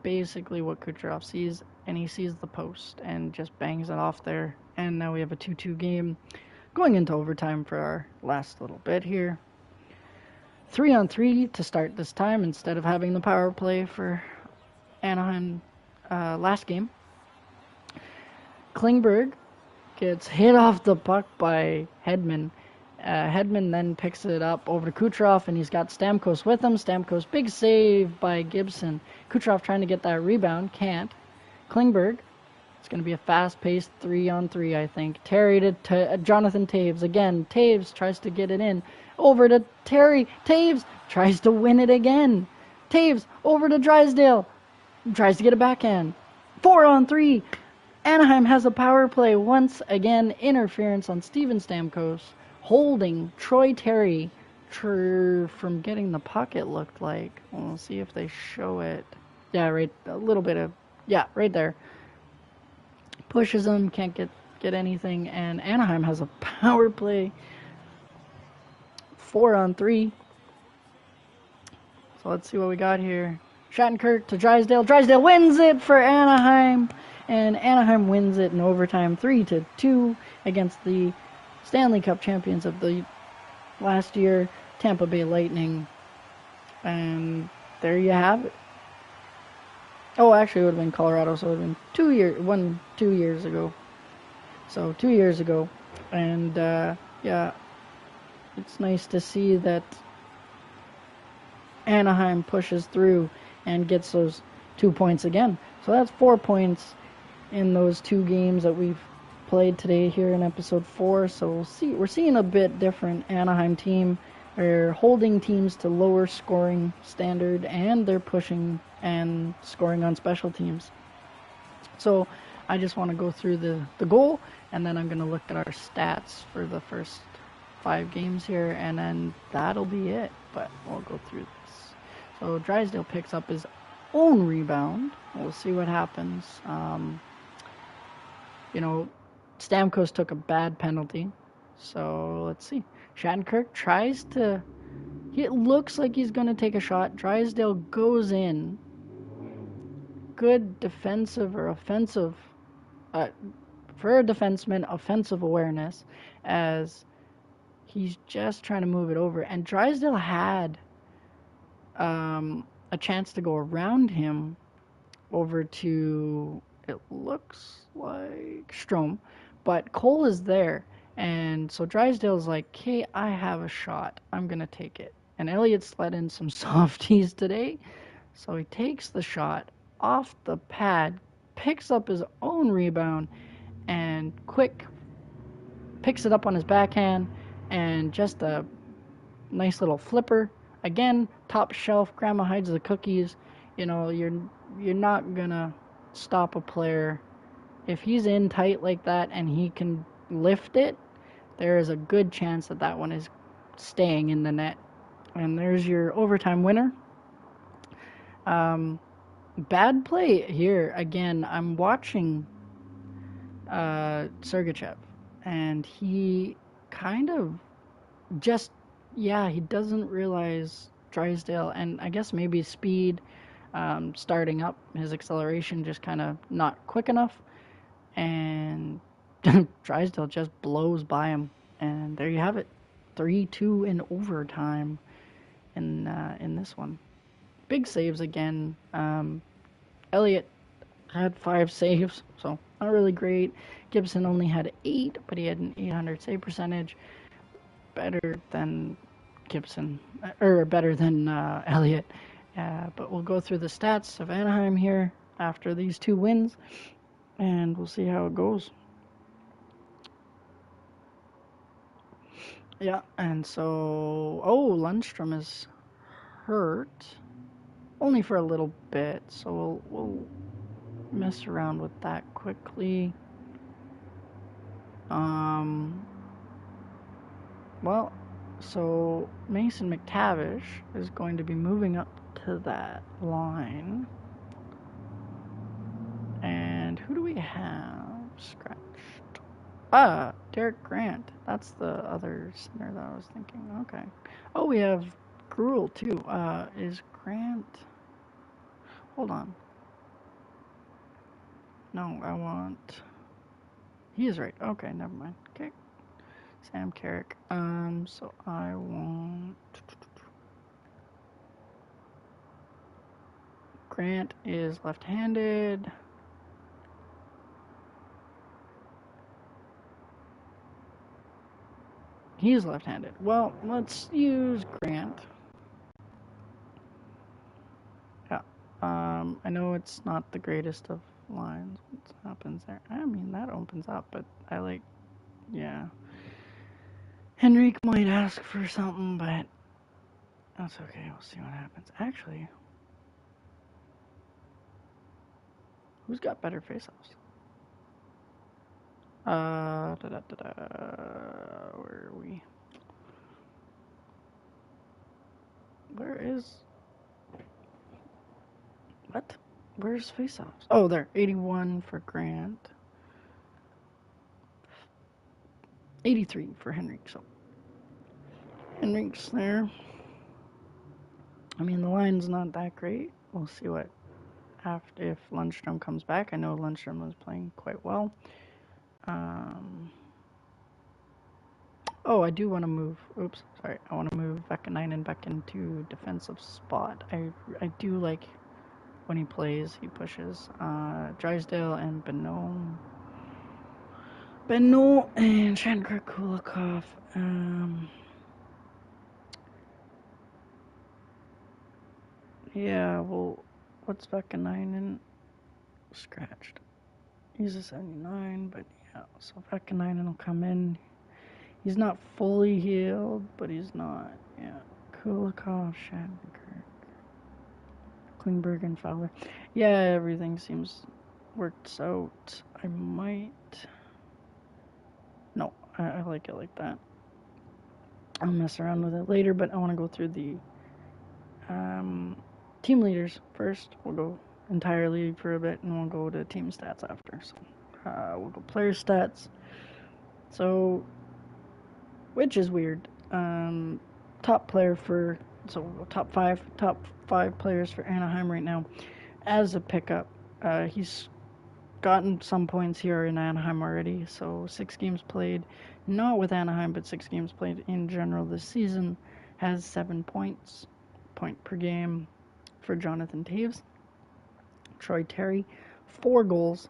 basically what Kucherov sees, and he sees the post and just bangs it off there. And now we have a 2-2 game going into overtime for our last little bit here. 3-on-3 to start this time instead of having the power play for Anaheim last game. Klingberg gets hit off the puck by Hedman. Hedman then picks it up over to Kucherov, and he's got Stamkos with him. Stamkos, big save by Gibson. Kucherov trying to get that rebound, can't. Klingberg, it's going to be a fast-paced 3-on-3, I think. Terry to Jonathan Toews. Again, Toews tries to get it in. Over to Terry. Toews tries to win it again. Toews over to Drysdale. Tries to get a backhand. 4-on-3. Anaheim has a power play once again. Interference on Steven Stamkos, holding Troy Terry from getting the puck, it looked like. We'll see if they show it. Yeah, right, a little bit of, yeah, right there. Pushes him, can't get anything, and Anaheim has a power play. 4-on-3. So let's see what we got here. Shattenkirk to Drysdale. Drysdale wins it for Anaheim. And Anaheim wins it in overtime 3-2 against the Stanley Cup champions of the last year, Tampa Bay Lightning. And there you have it. Oh, actually, it would have been Colorado, so it would have been 2 years ago. So 2 years ago. And, yeah, it's nice to see that Anaheim pushes through and gets those 2 points again. So that's 4 points in those 2 games that we've played today here in episode 4. So we're seeing a bit different Anaheim team. They're holding teams to lower scoring standard, and they're pushing and scoring on special teams. So I just want to go through the goal, and then I'm going to look at our stats for the first 5 games here, and then that'll be it. But we'll go through this. So Drysdale picks up his own rebound. We'll see what happens. Stamkos took a bad penalty. So let's see. Shattenkirk tries to... It looks like he's going to take a shot. Drysdale goes in. Good defensive or offensive... for a defenseman, offensive awareness, as he's just trying to move it over. And Drysdale had a chance to go around him over to... It looks like Strome, but Cole is there, and so Drysdale's like, "Okay, I have a shot. I'm gonna take it." And Elliott's let in some softies today, so he takes the shot off the pad, picks up his own rebound, and quick picks it up on his backhand, and just a nice little flipper. Again, top shelf. Grandma hides the cookies. You're not gonna stop a player if he's in tight like that and he can lift it. There is a good chance that one is staying in the net. And there's your overtime winner. Bad play here again. I'm watching Sergachev, and he kind of just he doesn't realize Drysdale, and I guess maybe speed. Starting up, his acceleration just kind of not quick enough, and Drysdale just blows by him, and there you have it, 3-2 in overtime in this one. big saves again. Elliott had 5 saves, so not really great. Gibson only had 8, but he had an 800 save percentage. Better than Gibson, or better than Elliott. But we'll go through the stats of Anaheim here after these 2 wins, and we'll see how it goes. Yeah, and so, Lundstrom is hurt, only for a little bit, so we'll mess around with that quickly. Well, so Mason McTavish is going to be moving up to that line. And who do we have scratched? Derek Grant. That's the other center that I was thinking. Okay. Oh, we have Gruel too. Is Grant... Hold on. No, I want... He is right. Okay, never mind. Okay. Sam Carrick. So I want... Grant is left-handed. He's left-handed. Well, let's use Grant. Yeah. I know it's not the greatest of lines. What happens there? I mean, that opens up, but I like... Yeah. Henrique might ask for something, but that's okay. We'll see what happens. Actually, who's got better face-offs? Where are we? Where is... What? Where's face-offs? Oh, there. 81 for Grant. 83 for Henrique, so... Henrique's there. I mean, the line's not that great. We'll see what... if Lundstrom comes back. I know Lundstrom was playing quite well. I do want to move. Oops, sorry. I want to move Vekanainen back into defensive spot. I do like when he plays. He pushes. Drysdale and Beno and Shankar Kulikov. Yeah. Well, what's Vekanainen? Scratched. He's a 79, but yeah. So Vekanainen will come in. He's not fully healed, but he's not. Yeah. Kulikov, Shattenkirk, Klingberg, and Fowler. Yeah, everything seems worked out. I might... No, I like it like that. I'll mess around with it later, but I want to go through the team leaders first. We'll go entire league for a bit, and we'll go to team stats after. So we'll go player stats. So... which is weird. Top five players for Anaheim right now. As a pickup, he's gotten some points here in Anaheim already. So 6 games played, not with Anaheim, but 6 games played in general this season. Has 7 points, point per game for Jonathan Toews. Troy Terry, 4 goals.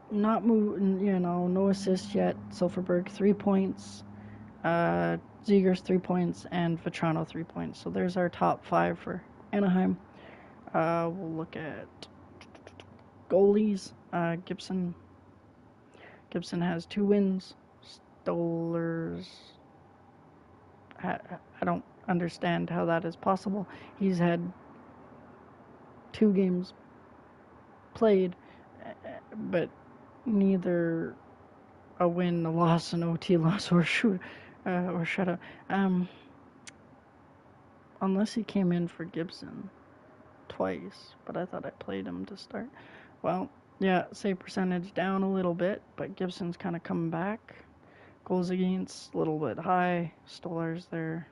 Not no assists yet. Silfverberg 3 points. Zegers 3 points, and Vetrano 3 points. So there's our top 5 for Anaheim. We'll look at goalies. Gibson has 2 wins. Stolarz, I don't understand how that is possible. He's had 2 games played, but neither a win, a loss, an OT loss, or shutout. Unless he came in for Gibson twice, but I thought I played him to start. Well, yeah, save percentage down a little bit, but Gibson's kind of coming back. Goals against, a little bit high. Stolarz there.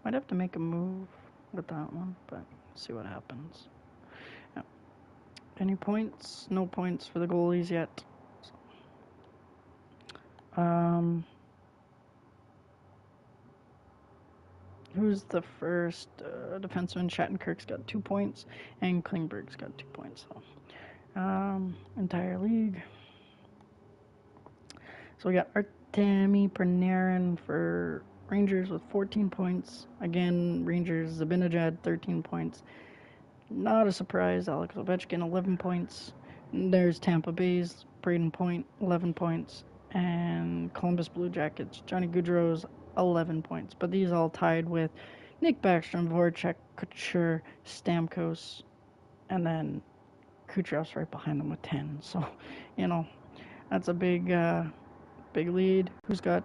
Might have to make a move with that one, but see what happens. Yeah. Any points? No points for the goalies yet. who's the first defenseman? Shattenkirk's got 2 points, and Klingberg's got 2 points. So, entire league. So we got Artemi Panarin for Rangers with 14 points. Again, Rangers, Zibanejad, 13 points. Not a surprise, Alex Ovechkin, 11 points. There's Tampa Bay's Braden Point, 11 points. And Columbus Blue Jackets, Johnny Gaudreau's 11 points. But these all tied with Nick Backstrom, Voracek, Couture, Stamkos, and then Kucherov's right behind them with 10. So, that's a big lead. Who's got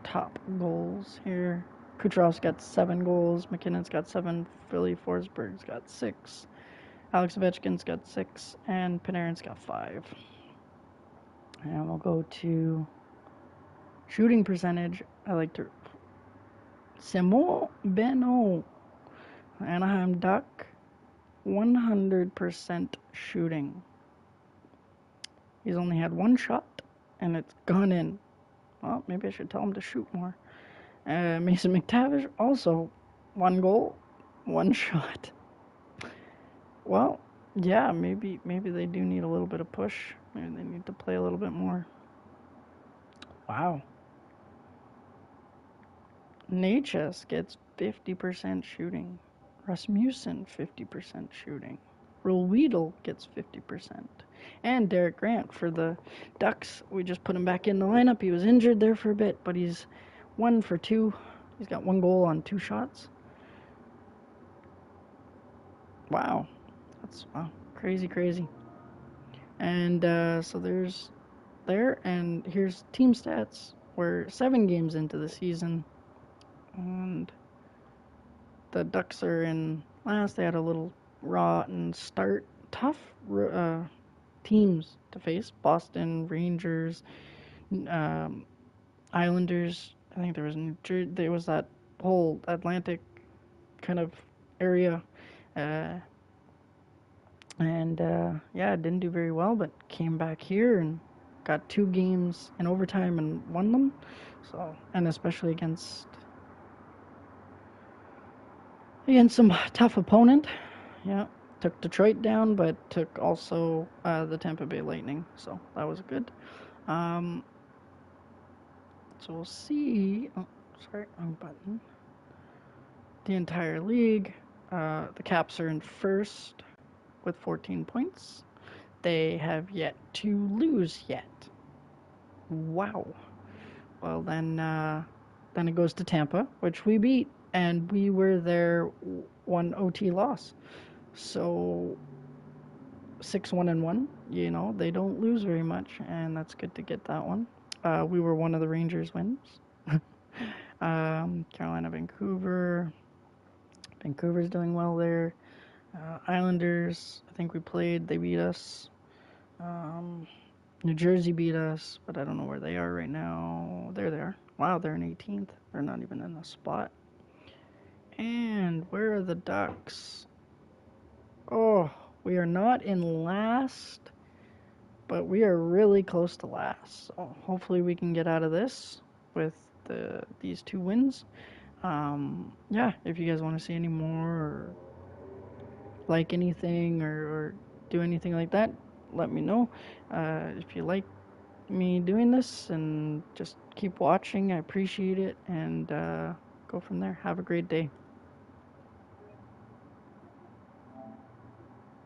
top goals here? Kucherov's got 7 goals. McKinnon's got 7. Philly Forsberg's got 6. Alex Ovechkin's got 6. And Panarin's got 5. And we'll go to shooting percentage. I like to... Simon Beno, Anaheim Duck, 100% shooting. He's only had 1 shot, and it's gone in. Well, maybe I should tell him to shoot more. Mason McTavish, also 1 goal, 1 shot. Well, yeah, maybe they do need a little bit of push. Maybe they need to play a little bit more. Wow. Natchez gets 50% shooting. Rasmussen, 50% shooting. Weedle gets 50%. And Derek Grant for the Ducks. We just put him back in the lineup. He was injured there for a bit, but he's 1 for 2. He's got 1 goal on 2 shots. Wow. That's crazy. And so there's there. And here's team stats. We're 7 games into the season. And the Ducks are in last. They had a little rotten start. Tough teams to face. Boston, Rangers, Islanders. I think there was there was that whole Atlantic kind of area. Didn't do very well, but came back here and got 2 games in overtime and won them. So, and especially against some tough opponent. Yeah, took Detroit down, but took also the Tampa Bay Lightning. So that was good. So we'll see. Oh, sorry, wrong button. The entire league. The Caps are in first with 14 points. They have yet to lose yet. Wow. Well, then it goes to Tampa, which we beat, and we were their 1 OT loss. So 6-1-1. They don't lose very much, and that's good to get that one. We were one of the Rangers' wins. Carolina, Vancouver. Vancouver's doing well there. Islanders, I think we played. They beat us. New Jersey beat us, but I don't know where they are right now. There they are. Wow, they're in 18th. They're not even in the spot. And where are the Ducks? Oh, we are not in last, but we are really close to last. So hopefully we can get out of this with these 2 wins. If you guys want to see any more or like anything or do anything like that, let me know. If you like me doing this, and just keep watching, I appreciate it, and go from there. Have a great day.